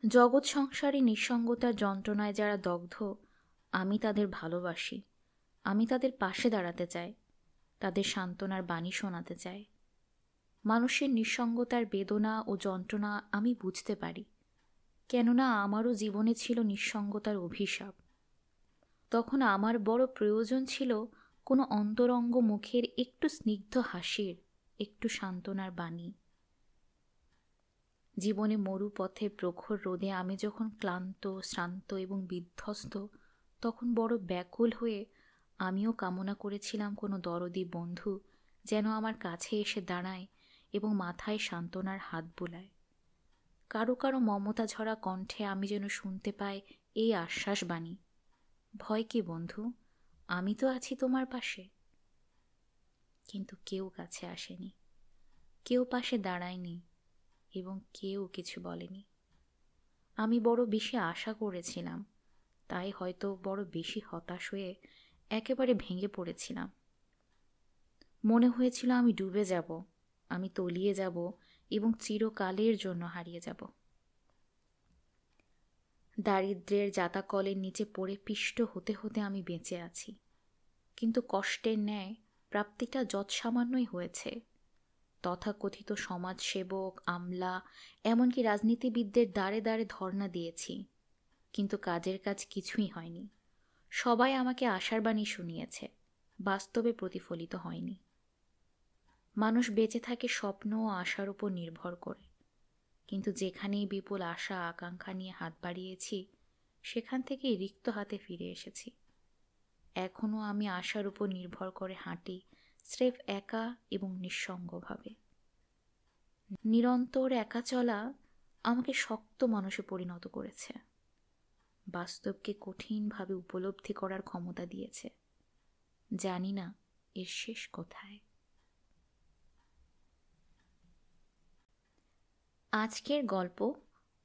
জগৎ সংসারে নিঃসঙ্গতার যন্ত্রণায় যারা দগ্ধ, আমি তাদের ভালোবাসি। আমি তাদের পাশে দাঁড়াতে চাই, তাদের সান্ত্বনার বাণী শোনাতে চাই। মানুষের নিঃসঙ্গতার বেদনা ও যন্ত্রণা আমি বুঝতে পারি, কেননা আমারও জীবনে ছিল নিঃসঙ্গতার অভিশাপ। তখন আমার বড় প্রয়োজন ছিল কোনো অন্তরঙ্গ মুখের একটু স্নিগ্ধ হাসির, একটু সান্ত্বনার বাণী। জীবনে মরুপথে প্রখর রোদে আমি যখন ক্লান্ত, শ্রান্ত এবং বিধ্বস্ত, তখন বড় ব্যাকুল হয়ে আমিও কামনা করেছিলাম কোনো দরদি বন্ধু যেন আমার কাছে এসে দাঁড়ায় এবং মাথায় সান্ত্বনার হাত বোলায়। কারো কারো মমতা ঝরা কণ্ঠে আমি যেন শুনতে পাই এই আশ্বাস বাণী, ভয় কি বন্ধু, আমি তো আছি তোমার পাশে। কিন্তু কেউ কাছে আসেনি, কেউ পাশে দাঁড়ায়নি এবং কেউ কিছু বলেনি। আমি বড় বেশি আশা করেছিলাম, তাই হয়তো বড় বেশি হতাশ হয়ে একেবারে ভেঙে পড়েছিলাম। মনে হয়েছিল আমি ডুবে যাব, আমি তলিয়ে যাব এবং চিরকালের জন্য হারিয়ে যাব। দারিদ্র্যের জাতাকলের নিচে পড়ে পিষ্ট হতে হতে আমি বেঁচে আছি, কিন্তু কষ্টের ন্যায় প্রাপ্তিটা যৎসামান্যই হয়েছে। তথাকথিত সমাজসেবক, আমলা, এমনকি রাজনীতিবিদদের দ্বারে দ্বারে ধর্ণা দিয়েছি, কিন্তু কাজের কাজ কিছুই হয়নি। সবাই আমাকে আশার বাণী শুনিয়েছে, বাস্তবে প্রতিফলিত হয়নি। মানুষ বেঁচে থাকে স্বপ্ন ও আশার উপর নির্ভর করে, কিন্তু যেখানেই বিপুল আশা আকাঙ্ক্ষা নিয়ে হাত বাড়িয়েছি, সেখান থেকেই রিক্ত হাতে ফিরে এসেছি। এখনও আমি আশার উপর নির্ভর করে হাঁটি, স্রেফ একা এবং নিঃসঙ্গভাবে। নিরন্তর একা চলা আমাকে শক্ত মানুষে পরিণত করেছে, বাস্তবকে কঠিনভাবে উপলব্ধি করার ক্ষমতা দিয়েছে। জানি না এর শেষ কোথায়। আজকের গল্প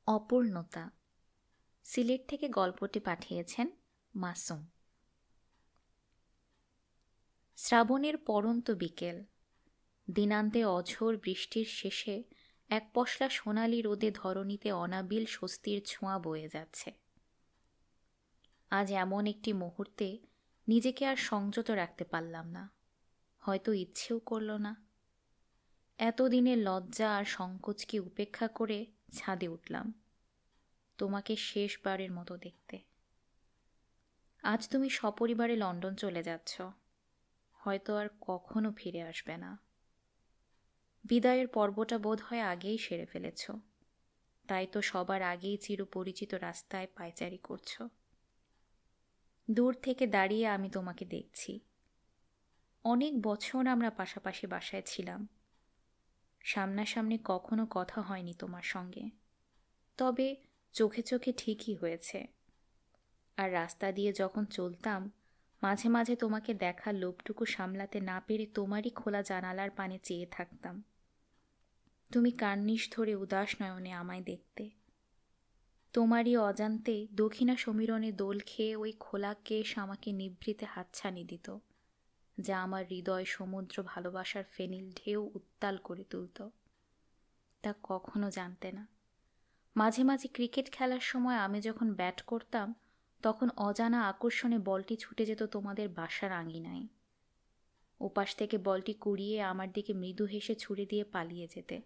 অপূর্ণতা। সিলেট থেকে গল্পটি পাঠিয়েছেন মাসুম। শ্রাবণের পড়ন্ত বিকেল, দিনান্তে অঝোর বৃষ্টির শেষে এক পশলা সোনালি রোদে ধরণীতে অনাবিল স্বস্তির ছোঁয়া বয়ে যাচ্ছে। আজ এমন একটি মুহূর্তে নিজেকে আর সংযত রাখতে পারলাম না, হয়তো ইচ্ছেও করল না। এতদিনের লজ্জা আর সংকোচকে উপেক্ষা করে ছাদে উঠলাম, তোমাকে শেষবারের মতো দেখতে। আজ তুমি সপরিবারে লন্ডন চলে যাচ্ছ, হয়তো আর কখনো ফিরে আসবে না। বিদায়ের পর্বটা বোধ হয় আগেই সেরে ফেলেছ, তাই তো সবার আগেই চিরপরিচিত রাস্তায় পায়চারি করছ। দূর থেকে দাঁড়িয়ে আমি তোমাকে দেখছি। অনেক বছর আমরা পাশাপাশি বাসায় ছিলাম, সামনাসামনি কখনো কথা হয়নি তোমার সঙ্গে, তবে চোখে চোখে ঠিকই হয়েছে। আর রাস্তা দিয়ে যখন চলতাম, মাঝে মাঝে তোমাকে দেখার লোভটুকু সামলাতে না পেরে তোমারই খোলা জানালার পানে চেয়ে থাকতাম। তুমি কার্নিশ ধরে উদাস নয়নে আমায় দেখতে। তোমারই অজান্তে দক্ষিণা সমীরণে দোল খেয়ে ওই খোলা কেশ আমাকে নিভৃতে হাতছানি দিত, যা আমার হৃদয় সমুদ্র ভালোবাসার ফেনিল ঢেউ উত্তাল করে তুলত। তা কখনো জানতে না। মাঝে মাঝে ক্রিকেট খেলার সময় আমি যখন ব্যাট করতাম, তখন অজানা আকর্ষণে বলটি ছুটে যেত তোমাদের বাসার আঙিনায়। ওপাশ থেকে বলটি কুড়িয়ে আমার দিকে মৃদু হেসে ছুড়ে দিয়ে পালিয়ে যেতে।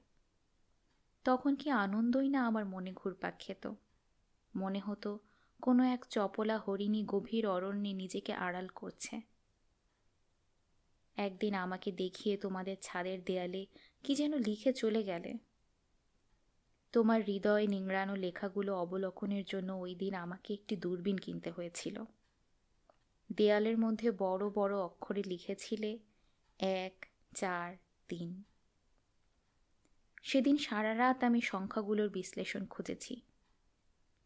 তখন কি আনন্দই না আমার মনে ঘুরপাক খেত। মনে হতো কোনো এক চপলা হরিণী গভীর অরণ্যে নিজেকে আড়াল করছে। একদিন আমাকে দেখিয়ে তোমাদের ছাদের দেয়ালে কি যেন লিখে চলে গেলে। তোমার হৃদয় নিংড়ানো লেখাগুলো অবলোকনের জন্য ওই দিন আমাকে একটি দূরবীন কিনতে হয়েছিল। দেয়ালের মধ্যে বড় বড় অক্ষরে লিখেছিলে 1, 4, 3। সেদিন সারা রাত আমি সংখ্যাগুলোর বিশ্লেষণ খুঁজেছি।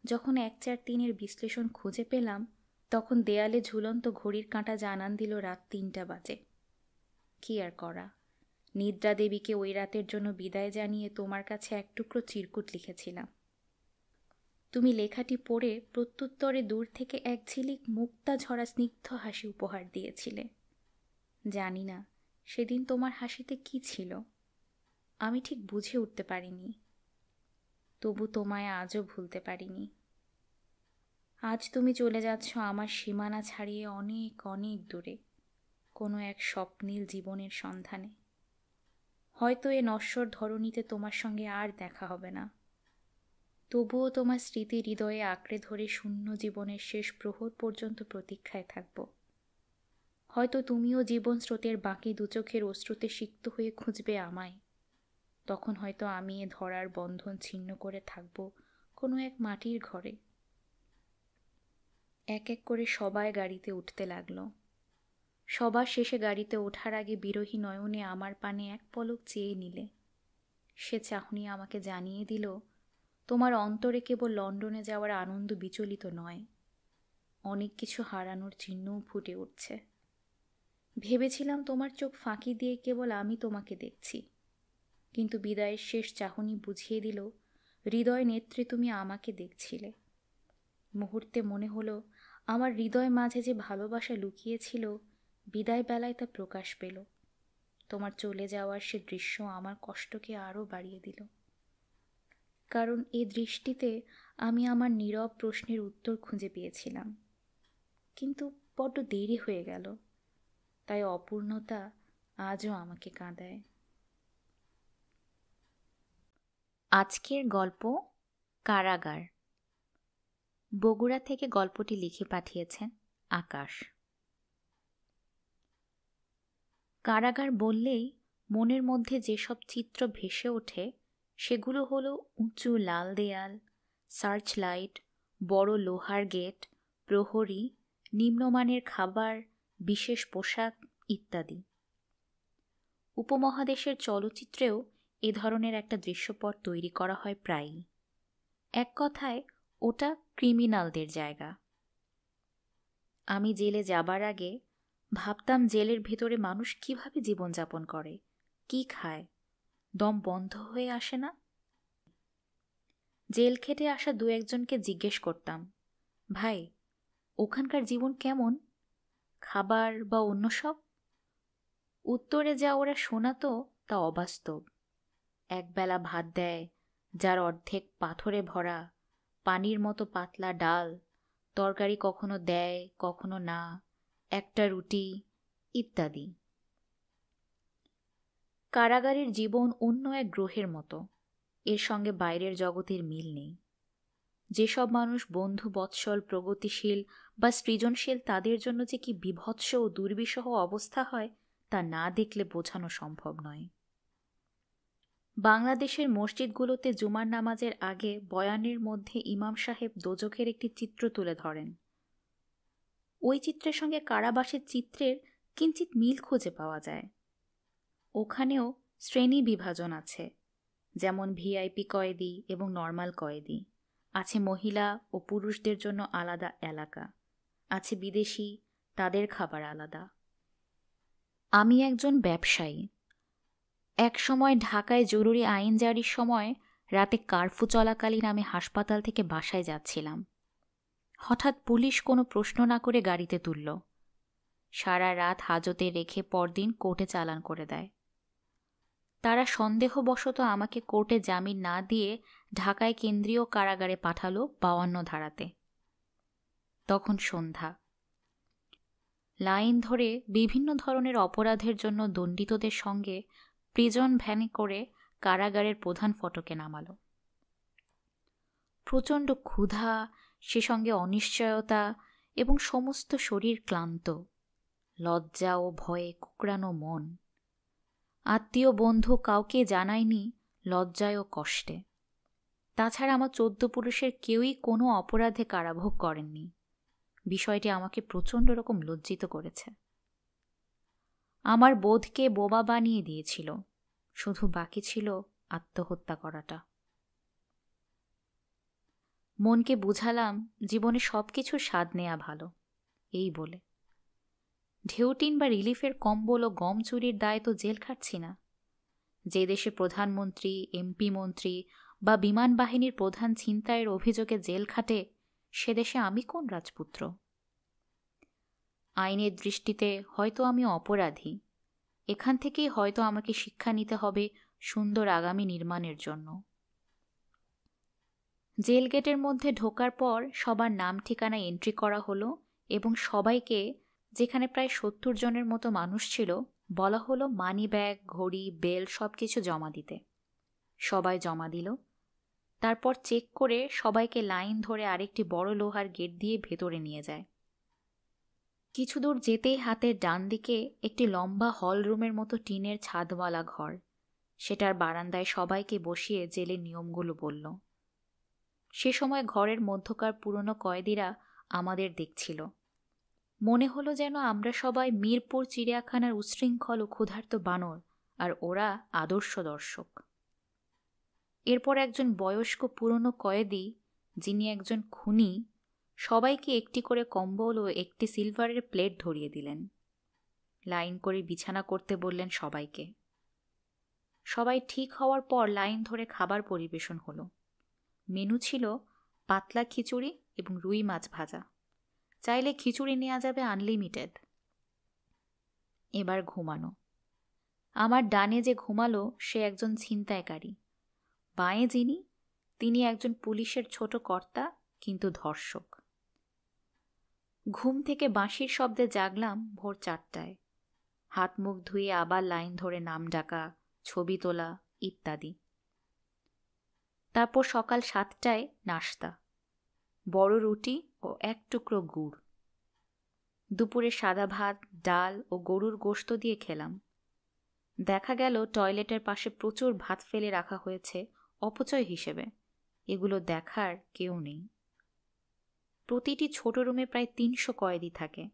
যখন 1, 4, 3-এর বিশ্লেষণ খুঁজে পেলাম, তখন দেয়ালে ঝুলন্ত ঘড়ির কাঁটা জানান দিল রাত 3টা বাজে। কি আর করা, নিদ্রা দেবীকে ওই রাতের জন্য বিদায় জানিয়ে তোমার কাছে এক টুকরো চিরকুট লিখেছিলাম। তুমি লেখাটি পড়ে প্রত্যুত্তরে দূর থেকে এক ঝিলিক মুক্তা ঝরা স্নিগ্ধ হাসি উপহার দিয়েছিলে। জানি না সেদিন তোমার হাসিতে কি ছিল, আমি ঠিক বুঝে উঠতে পারিনি। তবু তোমায় আজও ভুলতে পারিনি। আজ তুমি চলে যাচ্ছ আমার সীমানা ছাড়িয়ে অনেক অনেক দূরে, কোনো এক স্বপ্নীল জীবনের সন্ধানে। হয়তো এ নশ্বর ধরণীতে তোমার সঙ্গে আর দেখা হবে না। তবুও তোমার স্মৃতি হৃদয়ে আঁকড়ে ধরে শূন্য জীবনের শেষ প্রহর পর্যন্ত প্রতীক্ষায় থাকব। হয়তো তুমিও জীবন স্রোতের বাকি দুচোখের অশ্রুতে সিক্ত হয়ে খুঁজবে আমায়। তখন হয়তো আমি এ ধরার বন্ধন ছিন্ন করে থাকব কোনো এক মাটির ঘরে। এক এক করে সবাই গাড়িতে উঠতে লাগলো। সবার শেষে গাড়িতে ওঠার আগে বিরহী নয়নে আমার পানে এক পলক চেয়ে নিলে। সে চাহনি আমাকে জানিয়ে দিল, তোমার অন্তরে কেবল লন্ডনে যাওয়ার আনন্দ বিচলিত নয়, অনেক কিছু হারানোর চিহ্নও ফুটে উঠছে। ভেবেছিলাম তোমার চোখ ফাঁকি দিয়ে কেবল আমি তোমাকে দেখছি, কিন্তু বিদায়ের শেষ চাহনি বুঝিয়ে দিল হৃদয় নেত্রে তুমি আমাকে দেখছিলে। মুহূর্তে মনে হলো আমার হৃদয় মাঝে যে ভালোবাসা লুকিয়েছিল, বিদায় বেলায় তা প্রকাশ পেল। তোমার চলে যাওয়ার সে দৃশ্য আমার কষ্টকে আরও বাড়িয়ে দিল, কারণ এ দৃষ্টিতে আমি আমার নীরব প্রশ্নের উত্তর খুঁজে পেয়েছিলাম। কিন্তু বড্ড দেরি হয়ে গেল, তাই অপূর্ণতা আজও আমাকে কাঁদায়। আজকের গল্প কারাগার। বগুড়া থেকে গল্পটি লিখে পাঠিয়েছেন আকাশ। কারাগার বললেই মনের মধ্যে যেসব চিত্র ভেসে ওঠে সেগুলো হলো উঁচু লাল দেয়াল, সার্চ লাইট, বড় লোহার গেট, প্রহরী, নিম্নমানের খাবার, বিশেষ পোশাক ইত্যাদি। উপমহাদেশের চলচ্চিত্রেও এ ধরনের একটা দৃশ্যপট তৈরি করা হয় প্রায়ই। এক কথায় ওটা ক্রিমিনালদের জায়গা। আমি জেলে যাবার আগে ভাবতাম জেলের ভেতরে মানুষ কিভাবে জীবনযাপন করে, কি খায়, দম বন্ধ হয়ে আসে না? জেল খেটে আসা দু একজনকে জিজ্ঞেস করতাম, ভাই ওখানকার জীবন কেমন, খাবার বা অন্য সব? উত্তরে যা ওরা শোনাতো তা অবাস্তব। একবেলা ভাত দেয়, যার অর্ধেক পাথরে ভরা, পানির মতো পাতলা ডাল, তরকারি কখনো দেয় কখনো না, একটা রুটি ইত্যাদি। কারাগারের জীবন অন্য এক গ্রহের মতো, এর সঙ্গে বাইরের জগতের মিল নেই। যেসব মানুষ বন্ধু বৎসল, প্রগতিশীল বা সৃজনশীল, তাদের জন্য যে কি বিভৎস ও দুর্বিষহ অবস্থা হয় তা না দেখলে বোঝানো সম্ভব নয়। বাংলাদেশের মসজিদগুলোতে জুমার নামাজের আগে বয়ানের মধ্যে ইমাম সাহেব দোজখের একটি চিত্র তুলে ধরেন। ওই চিত্রের সঙ্গে কারাবাসের চিত্রের কিঞ্চিৎ মিল খুঁজে পাওয়া যায়। ওখানেও শ্রেণী বিভাজন আছে, যেমন ভিআইপি কয়েদি এবং নর্মাল কয়েদি, আছে মহিলা ও পুরুষদের জন্য আলাদা এলাকা, আছে বিদেশি, তাদের খাবার আলাদা। আমি একজন ব্যবসায়ী। এক সময় ঢাকায় জরুরি আইন জারির সময় রাতে কারফিউ চলাকালীন আমি হাসপাতাল থেকে বাসায় যাচ্ছিলাম। হঠাৎ পুলিশ কোনো প্রশ্ন না করে গাড়িতে তুলল। সারা রাত হাজতে রেখে পরদিন কোর্টে চালান করে দেয়। তারা সন্দেহবশত আমাকে কোর্টে জামিন না দিয়ে ঢাকায় কেন্দ্রীয় কারাগারে পাঠালো 52 ধারাতে। তখন সন্ধ্যা। লাইন ধরে বিভিন্ন ধরনের অপরাধের জন্য দণ্ডিতদের সঙ্গে প্রিজন ভ্যানে করে কারাগারের প্রধান ফটকে নামালো। প্রচণ্ড ক্ষুধা, সে সঙ্গে অনিশ্চয়তা এবং সমস্ত শরীর ক্লান্ত, লজ্জা ও ভয়ে কুকড়ানো মন। আত্মীয় বন্ধু কাউকে জানায়নি লজ্জায় ও কষ্টে। তাছাড়া আমার 14 পুরুষের কেউই কোনো অপরাধে কারাভোগ করেননি। বিষয়টি আমাকে প্রচণ্ড রকম লজ্জিত করেছে। আমার বোধকে বোবা বানিয়ে দিয়েছিল। শুধু বাকি ছিল আত্মহত্যা করাটা। মনকে বুঝালাম জীবনে সবকিছুর স্বাদ নেয়া ভালো, এই বলে। ঢেউটিন বা রিলিফের কম্বল ও গম চুরির দায় তো জেল খাটছি না। যে দেশে প্রধানমন্ত্রী, এমপি মন্ত্রী বা বিমান বাহিনীর প্রধান ছিনতাইয়ের অভিযোগে জেল খাটে, সে দেশে আমি কোন রাজপুত্র? আইনের দৃষ্টিতে হয়তো আমি অপরাধী। এখান থেকেই হয়তো আমাকে শিক্ষা নিতে হবে সুন্দর আগামী নির্মাণের জন্য। জেল গেটের মধ্যে ঢোকার পর সবার নাম ঠিকানা এন্ট্রি করা হলো এবং সবাইকে, যেখানে প্রায় 70 জনের মতো মানুষ ছিল, বলা হলো মানি ব্যাগ, ঘড়ি, বেল সবকিছু জমা দিতে। সবাই জমা দিল। তারপর চেক করে সবাইকে লাইন ধরে আরেকটি বড় লোহার গেট দিয়ে ভেতরে নিয়ে যায়। কিছু দূর যেতেই হাতের ডান দিকে একটি লম্বা হল রুমের মতো টিনের ছাদওয়ালা ঘর। সেটার বারান্দায় সবাইকে বসিয়ে জেলের নিয়মগুলো বলল। সে সময় ঘরের মধ্যকার পুরনো কয়েদিরা আমাদের দেখছিল। মনে হলো যেন আমরা সবাই মিরপুর চিড়িয়াখানার উচ্ছৃঙ্খল ও ক্ষুধার্ত বানর, আর ওরা আদর্শ দর্শক। এরপর একজন বয়স্ক পুরনো কয়েদি, যিনি একজন খুনি, সবাইকে একটি করে কম্বল ও একটি সিলভারের প্লেট ধরিয়ে দিলেন। লাইন করে বিছানা করতে বললেন সবাইকে। সবাই ঠিক হওয়ার পর লাইন ধরে খাবার পরিবেশন হলো। মেনু ছিল পাতলা খিচুড়ি এবং রুই মাছ ভাজা। চাইলে খিচুড়ি নেওয়া যাবে আনলিমিটেড। এবার ঘুমানো। আমার ডানে যে ঘুমালো সে একজন ছিনতাইকারী। বাঁয়ে যিনি, তিনি একজন পুলিশের ছোট কর্তা, কিন্তু ধর্ষক। ঘুম থেকে বাঁশির শব্দে জাগলাম ভোর 4টায়। হাত মুখ ধুয়ে আবার লাইন ধরে নাম ডাকা, ছবি তোলা ইত্যাদি। তারপর সকাল 7টায় নাশতা, বড় রুটি ও 1 টুকরো গুড়। দুপুরে সাদা ভাত, ডাল ও গরুর গোশত দিয়ে খেলাম। দেখা গেল টয়লেটের পাশে প্রচুর ভাত ফেলে রাখা হয়েছে অপচয় হিসেবে। এগুলো দেখার কেউ নেই। প্রতিটি ছোট রুমে প্রায় 300 কয়েদি থাকে।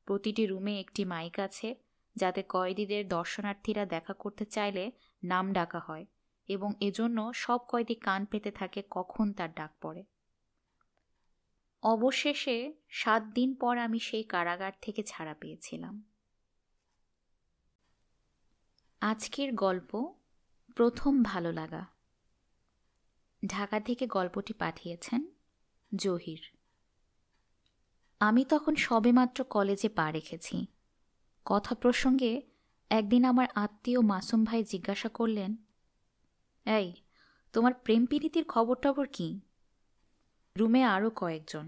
প্রতিটি রুমে একটি মাইক আছে, যাতে কয়েদিদের দর্শনার্থীরা দেখা করতে চাইলে নাম ডাকা হয়, এবং এজন্য সব কয়েদি কান পেতে থাকে কখন তার ডাক পড়ে। অবশেষে 7 দিন পর আমি সেই কারাগার থেকে ছাড়া পেয়েছিলাম। আজকের গল্প প্রথম ভালো লাগা। ঢাকা থেকে গল্পটি পাঠিয়েছেন জহির। আমি তখন সবেমাত্র কলেজে পা রেখেছি। কথা প্রসঙ্গে একদিন আমার আত্মীয় মাসুম ভাই জিজ্ঞাসা করলেন, এই, তোমার প্রেম প্রীতির খবর টবর কি? রুমে আরও কয়েকজন।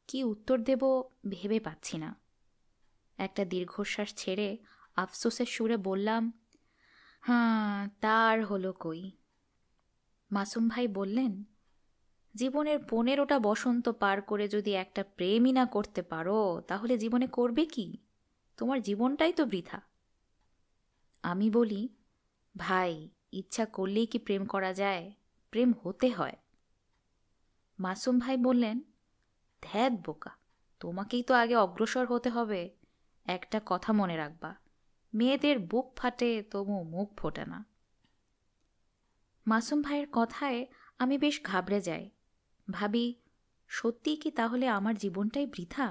কি উত্তর দেব ভেবে পাচ্ছি না। একটা দীর্ঘশ্বাস ছেড়ে আফসোসের সুরে বললাম, হ্যাঁ, তার হলো কই। মাসুম ভাই বললেন, জীবনের 15টা বসন্ত পার করে যদি একটা প্রেমই না করতে পারো, তাহলে জীবনে করবে কি? তোমার জীবনটাই তো বৃথা। আমি বলি, ভাই, ইচ্ছা করলেই কি প্রেম করা যায়? প্রেম হতে হয়। মাসুম ভাই বললেন, ধ্যাত বোকা, তোমাকেই তো আগে অগ্রসর হতে হবে। একটা কথা মনে রাখবা, মেয়েদের বুক ফাটে তবু মুখ ফোটে না। মাসুম ভাইয়ের কথায় আমি বেশ ঘাবড়ে যাই। ভাবি, সত্যিই কি তাহলে আমার জীবনটাই বৃথা?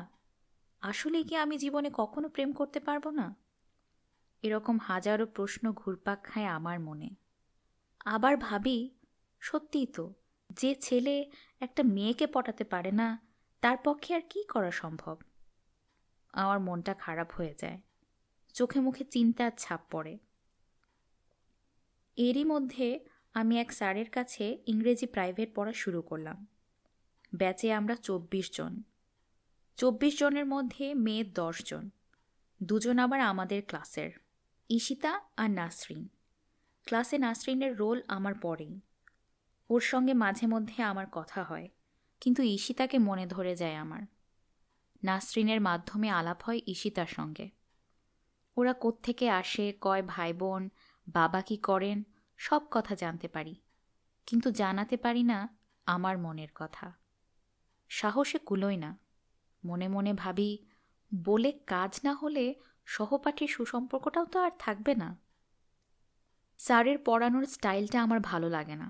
আসলে কি আমি জীবনে কখনো প্রেম করতে পারবো না? এরকম হাজারো প্রশ্ন ঘুরপাক খায় আমার মনে। আবার ভাবি, সত্যিই তো, যে ছেলে একটা মেয়েকে পটাতে পারে না, তার পক্ষে আর কি করা সম্ভব? আমার মনটা খারাপ হয়ে যায়, চোখে মুখে চিন্তার ছাপ পড়ে। এরই মধ্যে আমি এক স্যারের কাছে ইংরেজি প্রাইভেট পড়া শুরু করলাম। ব্যাচে আমরা 24 জন। 24 জনের মধ্যে মেয়ে 10 জন, 2 জন আবার আমাদের ক্লাসের, ঈশিতা আর নাসরিন। ক্লাসে নাসরিনের রোল আমার পরেই। ওর সঙ্গে মাঝে মধ্যে আমার কথা হয়, কিন্তু ঈশিতাকে মনে ধরে যায় আমার। নাসরিনের মাধ্যমে আলাপ হয় ঈশিতার সঙ্গে। ওরা কোত্থেকে আসে, কয় ভাই বোন, বাবা কি করেন, সব কথা জানতে পারি, কিন্তু জানাতে পারি না আমার মনের কথা। সাহসে কুলোয় না। মনে মনে ভাবি, বলে কাজ না হলে সহপাঠীর সুসম্পর্কটাও তো আর থাকবে না। স্যারের পড়ানোর স্টাইলটা আমার ভালো লাগে না।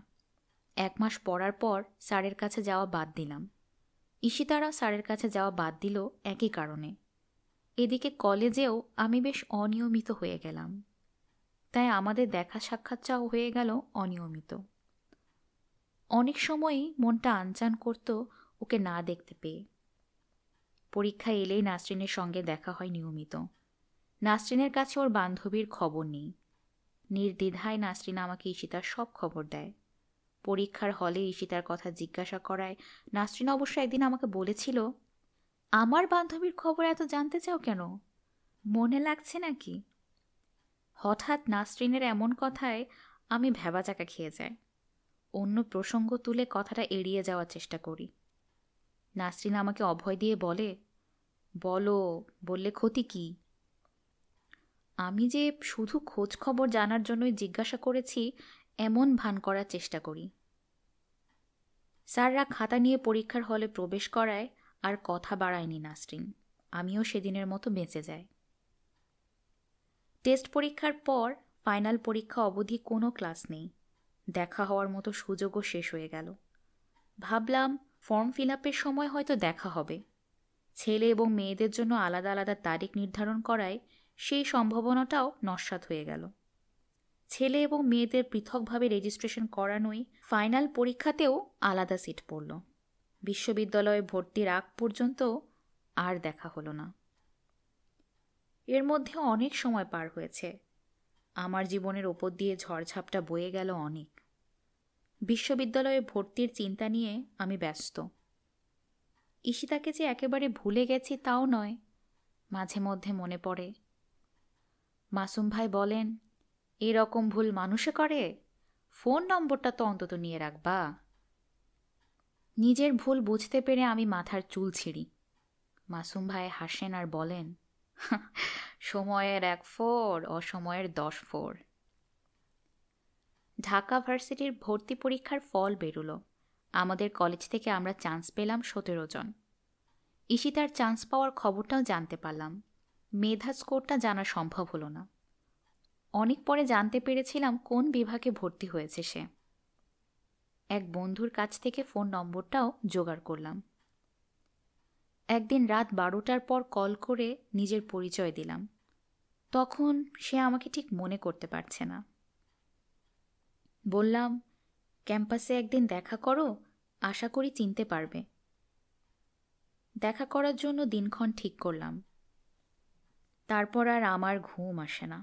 1 মাস পড়ার পর স্যারের কাছে যাওয়া বাদ দিলাম। ঈশিতারা স্যারের কাছে যাওয়া বাদ দিল একই কারণে। এদিকে কলেজেও আমি বেশ অনিয়মিত হয়ে গেলাম, তাই আমাদের দেখা সাক্ষাৎটাও হয়ে গেল অনিয়মিত। অনেক সময়ই মনটা আনচান করত ওকে না দেখতে পেয়ে। পরীক্ষা এলেই নাসরিনের সঙ্গে দেখা হয় নিয়মিত। নাসরিনের কাছে ওর বান্ধবীর খবর নেই। নির্দ্বিধায় নাসরিন আমাকে ঈশিতার সব খবর দেয়। পরীক্ষার হলে ঈশিতার কথা জিজ্ঞাসা করায় নাসরিন অবশ্য একদিন আমাকে বলেছিল, আমার বান্ধবীর খবর এত জানতে চাও কেন? মনে লাগছে নাকি? হঠাৎ নাসরিনের এমন কথায় আমি ভ্যাবাচাকা খেয়ে যাই। অন্য প্রসঙ্গ তুলে কথাটা এড়িয়ে যাওয়ার চেষ্টা করি। নাসরিন আমাকে অভয় দিয়ে বলে, বলো, বললে ক্ষতি কি? আমি যে শুধু খোঁজ খবর জানার জন্যই জিজ্ঞাসা করেছি এমন ভান করার চেষ্টা করি। স্যাররা খাতা নিয়ে পরীক্ষার হলে প্রবেশ করায় আর কথা বাড়ায়নি নাসরিন। আমিও সেদিনের মতো বেঁচে যাই। টেস্ট পরীক্ষার পর ফাইনাল পরীক্ষা অবধি কোনো ক্লাস নেই। দেখা হওয়ার মতো সুযোগও শেষ হয়ে গেল। ভাবলাম ফর্ম ফিল আপের সময় হয়তো দেখা হবে। ছেলে এবং মেয়েদের জন্য আলাদা আলাদা তারিখ নির্ধারণ করায় সেই সম্ভাবনাটাও নস্যাৎ হয়ে গেল। ছেলে এবং মেয়েদের পৃথকভাবে রেজিস্ট্রেশন করানোই ফাইনাল পরীক্ষাতেও আলাদা সিট পড়ল। বিশ্ববিদ্যালয়ে ভর্তির আগ পর্যন্ত আর দেখা হলো না। এর মধ্যে অনেক সময় পার হয়েছে। আমার জীবনের ওপর দিয়ে ঝড়ঝাপটা বয়ে গেল অনেক। বিশ্ববিদ্যালয়ে ভর্তির চিন্তা নিয়ে আমি ব্যস্ত। ঈশিতাকে যে একেবারে ভুলে গেছি তাও নয়, মাঝে মধ্যে মনে পড়ে। মাসুম ভাই বলেন, এরকম ভুল মানুষে করে? ফোন নম্বরটা তো অন্তত নিয়ে রাখবা। নিজের ভুল বুঝতে পেরে আমি মাথার চুল ছিঁড়ি। মাসুম ভাই হাসেন আর বলেন, সময়ের 1 ফোর, অসময়ের 10 ফোর। ঢাকা ভার্সিটির ভর্তি পরীক্ষার ফল বেরুলো। আমাদের কলেজ থেকে আমরা চান্স পেলাম 17 জন। ঈশিতার চান্স পাওয়ার খবরটাও জানতে পারলাম। মেধা স্কোরটা জানা সম্ভব হলো না। অনেক পরে জানতে পেরেছিলাম কোন বিভাগে ভর্তি হয়েছে সে। এক বন্ধুর কাছ থেকে ফোন নম্বরটাও জোগাড় করলাম। একদিন রাত 12টার পর কল করে নিজের পরিচয় দিলাম। তখন সে আমাকে ঠিক মনে করতে পারছে না। বললাম, ক্যাম্পাসে একদিন দেখা করো, আশা করি চিনতে পারবে। দেখা করার জন্য দিনক্ষণ ঠিক করলাম। তারপর আর আমার ঘুম আসে না।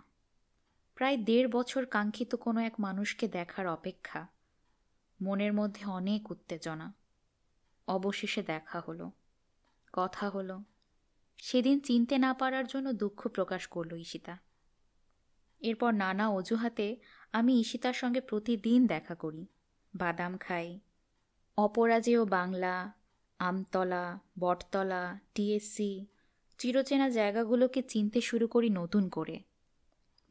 প্রায় 1.5 বছর কাঙ্ক্ষিত কোনো এক মানুষকে দেখার অপেক্ষা। মনের মধ্যে অনেক উত্তেজনা। অবশেষে দেখা হলো, কথা হলো। সেদিন চিনতে না পারার জন্য দুঃখ প্রকাশ করল ঈশিতা। এরপর নানা অজুহাতে আমি ঈশিতার সঙ্গে প্রতিদিন দেখা করি, বাদাম খাই। অপরাজেয় বাংলা, আমতলা, বটতলা, টিএসসি, চিরচেনা জায়গাগুলোকে চিনতে শুরু করি নতুন করে।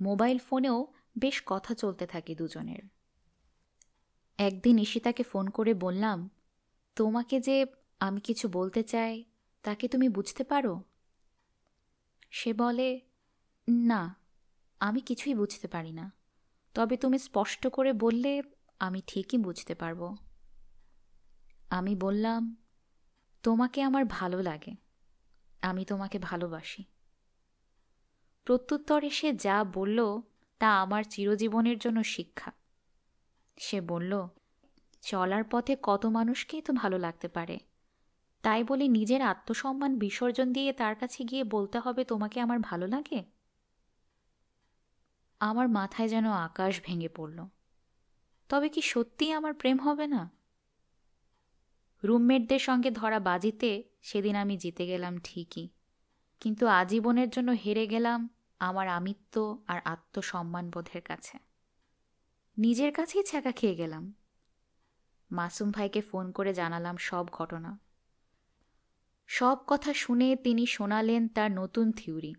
মোবাইল ফোনেও বেশ কথা চলতে থাকে দুজনের। একদিন ঈশিতাকে ফোন করে বললাম, তোমাকে যে আমি কিছু বলতে চাই তাকে তুমি বুঝতে পারো? সে বলে, না, আমি কিছুই বুঝতে পারি না, তবে তুমি স্পষ্ট করে বললে আমি ঠিকই বুঝতে পারবো। আমি বললাম, তোমাকে আমার ভালো লাগে, আমি তোমাকে ভালোবাসি। প্রত্যুত্তরে সে যা বলল তা আমার চিরজীবনের জন্য শিক্ষা। সে বলল, চলার পথে কত মানুষকেই তো ভালো লাগতে পারে, তাই বলে নিজের আত্মসম্মান বিসর্জন দিয়ে তার কাছে গিয়ে বলতে হবে তোমাকে আমার ভালো লাগে? আমার মাথায় যেন আকাশ ভেঙে পড়ল। তবে কি সত্যিই আমার প্রেম হবে না? রুমমেটদের সঙ্গে ধরা বাজিতে সেদিন আমি জিতে গেলাম ঠিকই, কিন্তু আজীবনের জন্য হেরে গেলাম আমার আমিত্ব আর আত্মসম্মানবোধের কাছে। নিজের কাছেই ছ্যাঁকা খেয়ে গেলাম। মাসুম ভাইকে ফোন করে জানালাম সব ঘটনা। সব কথা শুনে তিনি শোনালেন তার নতুন থিওরি,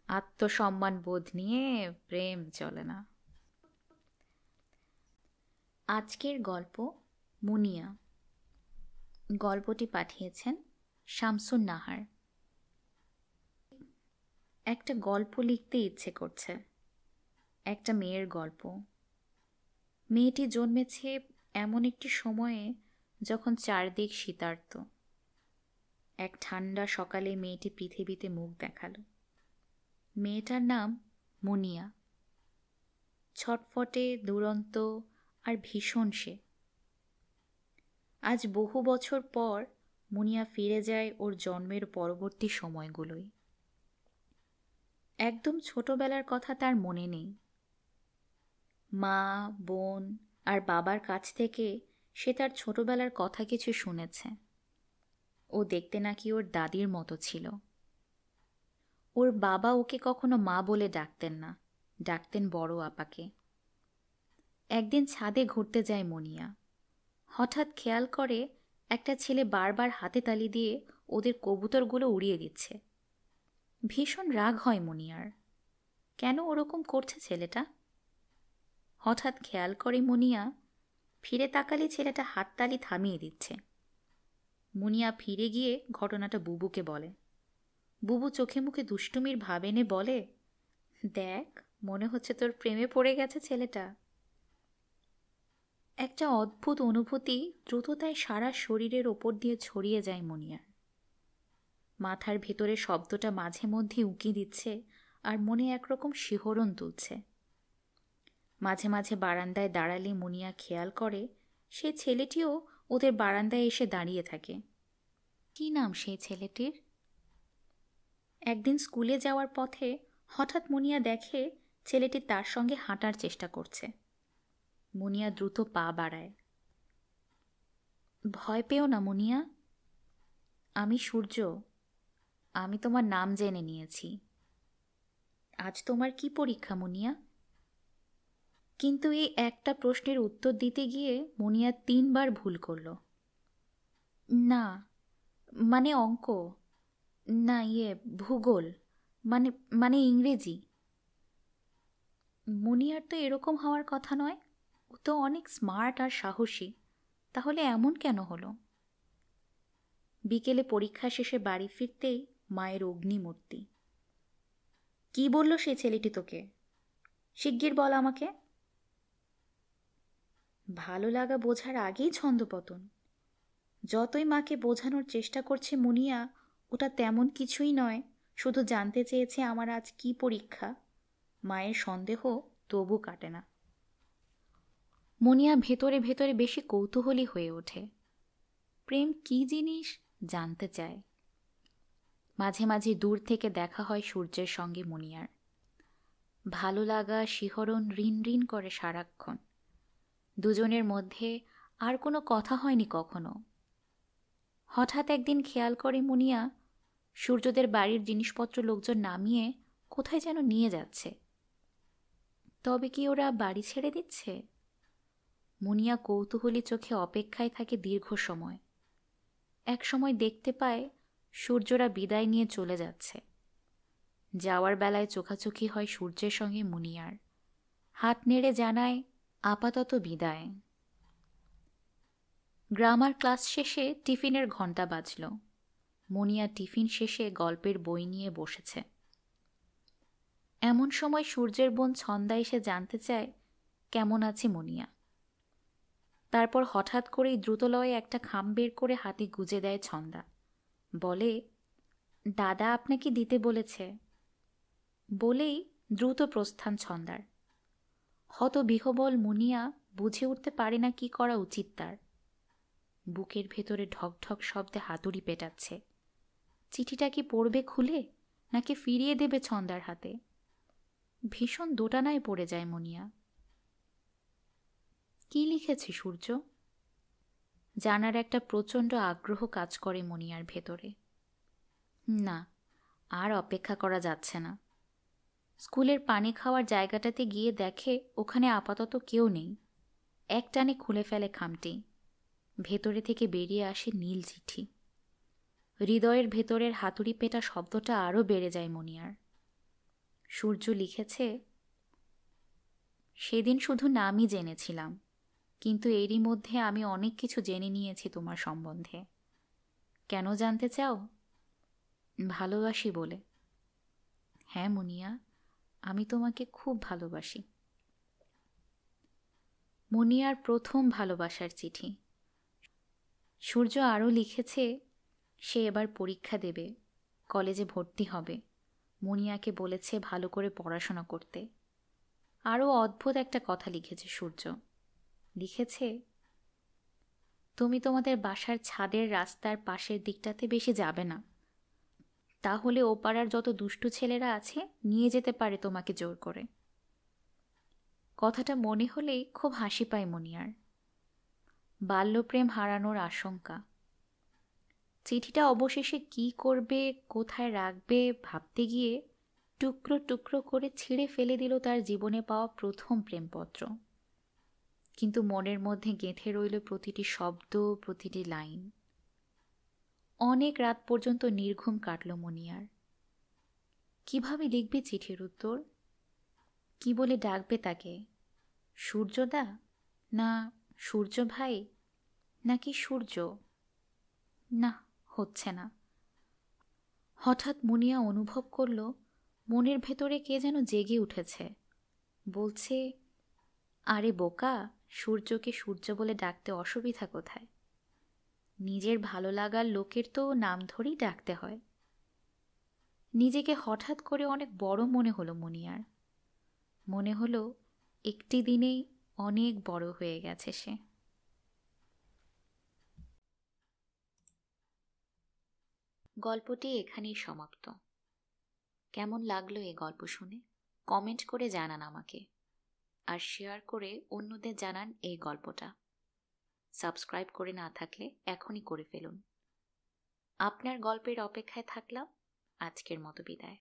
আত্মসম্মান বোধ নিয়ে প্রেম চলে না। আজকের গল্প মুনিয়া। গল্পটি পাঠিয়েছেন শামসুন নাহার। একটা গল্প লিখতে ইচ্ছে করছে, একটা মেয়ের গল্প। মেয়েটি জন্মেছে এমন একটি সময়ে যখন চারদিক শীতার্ত। এক ঠান্ডা সকালে মেয়েটি পৃথিবীতে মুখ দেখালো। মেয়েটার নাম মুনিয়া। ছটফটে, দুরন্ত আর ভীষণ সে। আজ বহু বছর পর মুনিয়া ফিরে যায় ওর জন্মের পরবর্তী সময়গুলোই। একদম ছোটবেলার কথা তার মনে নেই। মা, বোন আর বাবার কাছ থেকে সে তার ছোটবেলার কথা কিছু শুনেছে। ও দেখতে নাকি ওর দাদির মতো ছিল। ওর বাবা ওকে কখনো মা বলে ডাকতেন না, ডাকতেন বড় আপাকে। একদিন ছাদে ঘুরতে যায় মুনিয়া। হঠাৎ খেয়াল করে একটা ছেলে বারবার হাতে তালি দিয়ে ওদের কবুতরগুলো উড়িয়ে দিচ্ছে। ভীষণ রাগ হয় মুনিয়ার। কেন ওরকম করছে ছেলেটা? হঠাৎ খেয়াল করে মুনিয়া, ফিরে তাকালে ছেলেটা হাততালি থামিয়ে দিচ্ছে। মুনিয়া ফিরে গিয়ে ঘটনাটা বুবুকে বলে। বুবু চোখে মুখে দুষ্টুমির ভাব এনে বলে, দেখ, মনে হচ্ছে তোর প্রেমে পড়ে গেছে ছেলেটা। একটা অদ্ভুত অনুভূতি দ্রুততায় সারা শরীরের ওপর দিয়ে ছড়িয়ে যায় মুনিয়ার। মাথার ভেতরে শব্দটা মাঝে মধ্যে উঁকি দিচ্ছে আর মনে একরকম শিহরণ তুলছে। মাঝে মাঝে বারান্দায় দাঁড়ালে মুনিয়া খেয়াল করে সে ছেলেটিও ওদের বারান্দায় এসে দাঁড়িয়ে থাকে। কি নাম সেই ছেলেটির? একদিন স্কুলে যাওয়ার পথে হঠাৎ মুনিয়া দেখে ছেলেটি তার সঙ্গে হাঁটার চেষ্টা করছে। মুনিয়া দ্রুত পা বাড়ায়। ভয় পেও না মুনিয়া, আমি সূর্য, আমি তোমার নাম জেনে নিয়েছি। আজ তোমার কি পরীক্ষা মুনিয়া? কিন্তু এই একটা প্রশ্নের উত্তর দিতে গিয়ে মুনিয়া 3 বার ভুল করল। না, মানে অঙ্ক, না ভূগোল, মানে মানে ইংরেজি। মুনিয়ার তো এরকম হওয়ার কথা নয়, ও তো অনেক স্মার্ট আর সাহসী, তাহলে এমন কেন হলো? বিকেলে পরীক্ষা শেষে বাড়ি ফিরতেই মায়ের অগ্নিমূর্তি। কি বলল সেই ছেলেটি তোকে? শিগগির বল আমাকে। ভালো লাগা বোঝার আগেই ছন্দপতন। যতই মাকে বোঝানোর চেষ্টা করছে মুনিয়া ওটা তেমন কিছুই নয়, শুধু জানতে চেয়েছে আমার আজ কি পরীক্ষা। মায়ের সন্দেহ তবু কাটে না। মুনিয়া ভেতরে ভেতরে বেশি কৌতূহলী হয়ে ওঠে। প্রেম কি জিনিস জানতে চায়। মাঝে মাঝে দূর থেকে দেখা হয় সূর্যের সঙ্গে মুনিয়ার। ভালো লাগা, শিহরণ রিন রিন করে সারাক্ষণ। দুজনের মধ্যে আর কোনো কথা হয়নি কখনো। হঠাৎ একদিন খেয়াল করে মুনিয়া সূর্যদের বাড়ির জিনিসপত্র লোকজন নামিয়ে কোথায় যেন নিয়ে যাচ্ছে। তবে কি ওরা বাড়ি ছেড়ে দিচ্ছে? মুনিয়া কৌতূহলী চোখে অপেক্ষায় থাকে দীর্ঘ সময়। এক সময় দেখতে পায় সূর্যরা বিদায় নিয়ে চলে যাচ্ছে। যাওয়ার বেলায় চোখাচোখি হয় সূর্যের সঙ্গে মুনিয়ার। হাত নেড়ে জানায় আপাতত বিদায়। গ্রামার ক্লাস শেষে টিফিনের ঘণ্টা বাজল। মুনিয়া টিফিন শেষে গল্পের বই নিয়ে বসেছে। এমন সময় সূর্যের বোন ছন্দা এসে জানতে চায় কেমন আছে মুনিয়া। তারপর হঠাৎ করেই দ্রুতলয়ে একটা খাম বের করে হাতে গুজে দেয় ছন্দা। বলে, দাদা আপনাকে দিতে বলেছে। বলেই দ্রুত প্রস্থান ছন্দার। হতবিহ্বল মুনিয়া বুঝে উঠতে পারে না কি করা উচিত তার। বুকের ভেতরে ঢকঢক শব্দে হাতুড়ি পেটাচ্ছে। চিঠিটা কি পড়বে খুলে, নাকি ফিরিয়ে দেবে ছন্দার হাতে? ভীষণ দোটানায় পড়ে যায় মুনিয়া। কি লিখেছে সূর্য? জানার একটা প্রচণ্ড আগ্রহ কাজ করে মুনিয়ার ভেতরে। না, আর অপেক্ষা করা যাচ্ছে না। স্কুলের পানি খাওয়ার জায়গাটাতে গিয়ে দেখে ওখানে আপাতত কেউ নেই। একটানে খুলে ফেলে খামটি। ভেতরে থেকে বেরিয়ে আসে নীল চিঠি। হৃদয়ের ভেতরের হাতুড়ি পেটা শব্দটা আরও বেড়ে যায় মুনিয়ার। সূর্য লিখেছে, সেদিন শুধু নামই জেনেছিলাম, কিন্তু এরই মধ্যে আমি অনেক কিছু জেনে নিয়েছি তোমার সম্বন্ধে। কেন জানতে চাও? ভালোবাসি বলে। হ্যাঁ মুনিয়া, আমি তোমাকে খুব ভালোবাসি। মুনিয়ার প্রথম ভালোবাসার চিঠি। সূর্য আরও লিখেছে, সে এবার পরীক্ষা দেবে, কলেজে ভর্তি হবে। মুনিয়াকে বলেছে ভালো করে পড়াশোনা করতে। আরও অদ্ভুত একটা কথা লিখেছে সূর্য। লিখেছে, তুমি তোমাদের বাসার ছাদের রাস্তার পাশের দিকটাতে বেশি যাবে না, তাহলে ও পাড়ার যত দুষ্টু ছেলেরা আছে নিয়ে যেতে পারে তোমাকে জোর করে। কথাটা মনে হলেই খুব হাসি পায় মুনিয়ার। বাল্যপ্রেম হারানোর আশঙ্কা। চিঠিটা অবশেষে কি করবে, কোথায় রাখবে ভাবতে গিয়ে টুকরো টুকরো করে ছিঁড়ে ফেলে দিল তার জীবনে পাওয়া প্রথম প্রেমপত্র। কিন্তু মনের মধ্যে গেঁথে রইল প্রতিটি শব্দ, প্রতিটি লাইন। অনেক রাত পর্যন্ত নির্ঘুম কাটল মুনিয়ার। কিভাবে লিখবে চিঠির উত্তর? কি বলে ডাকবে তাকে? সূর্যদা, না সূর্য ভাই, নাকি সূর্য? না, হচ্ছে না। হঠাৎ মুনিয়া অনুভব করল মনের ভেতরে কে যেন জেগে উঠেছে। বলছে, আরে বোকা, সূর্যকে সূর্য বলে ডাকতে অসুবিধা কোথায়? নিজের ভালো লাগার লোকের তো নাম ধরেই ডাকতে হয়। নিজেকে হঠাৎ করে অনেক বড় মনে হলো মুনিয়ার। মনে হলো একটি দিনেই অনেক বড় হয়ে গেছে সে। গল্পটি এখানেই সমাপ্ত। কেমন লাগলো এই গল্প শুনে কমেন্ট করে জানান আমাকে, আর শেয়ার করে অন্যদের জানান এই গল্পটা। সাবস্ক্রাইব করে না থাকলে এখনই করে ফেলুন। আপনার গল্পের অপেক্ষায় থাকলাম। আজকের মতো বিদায়।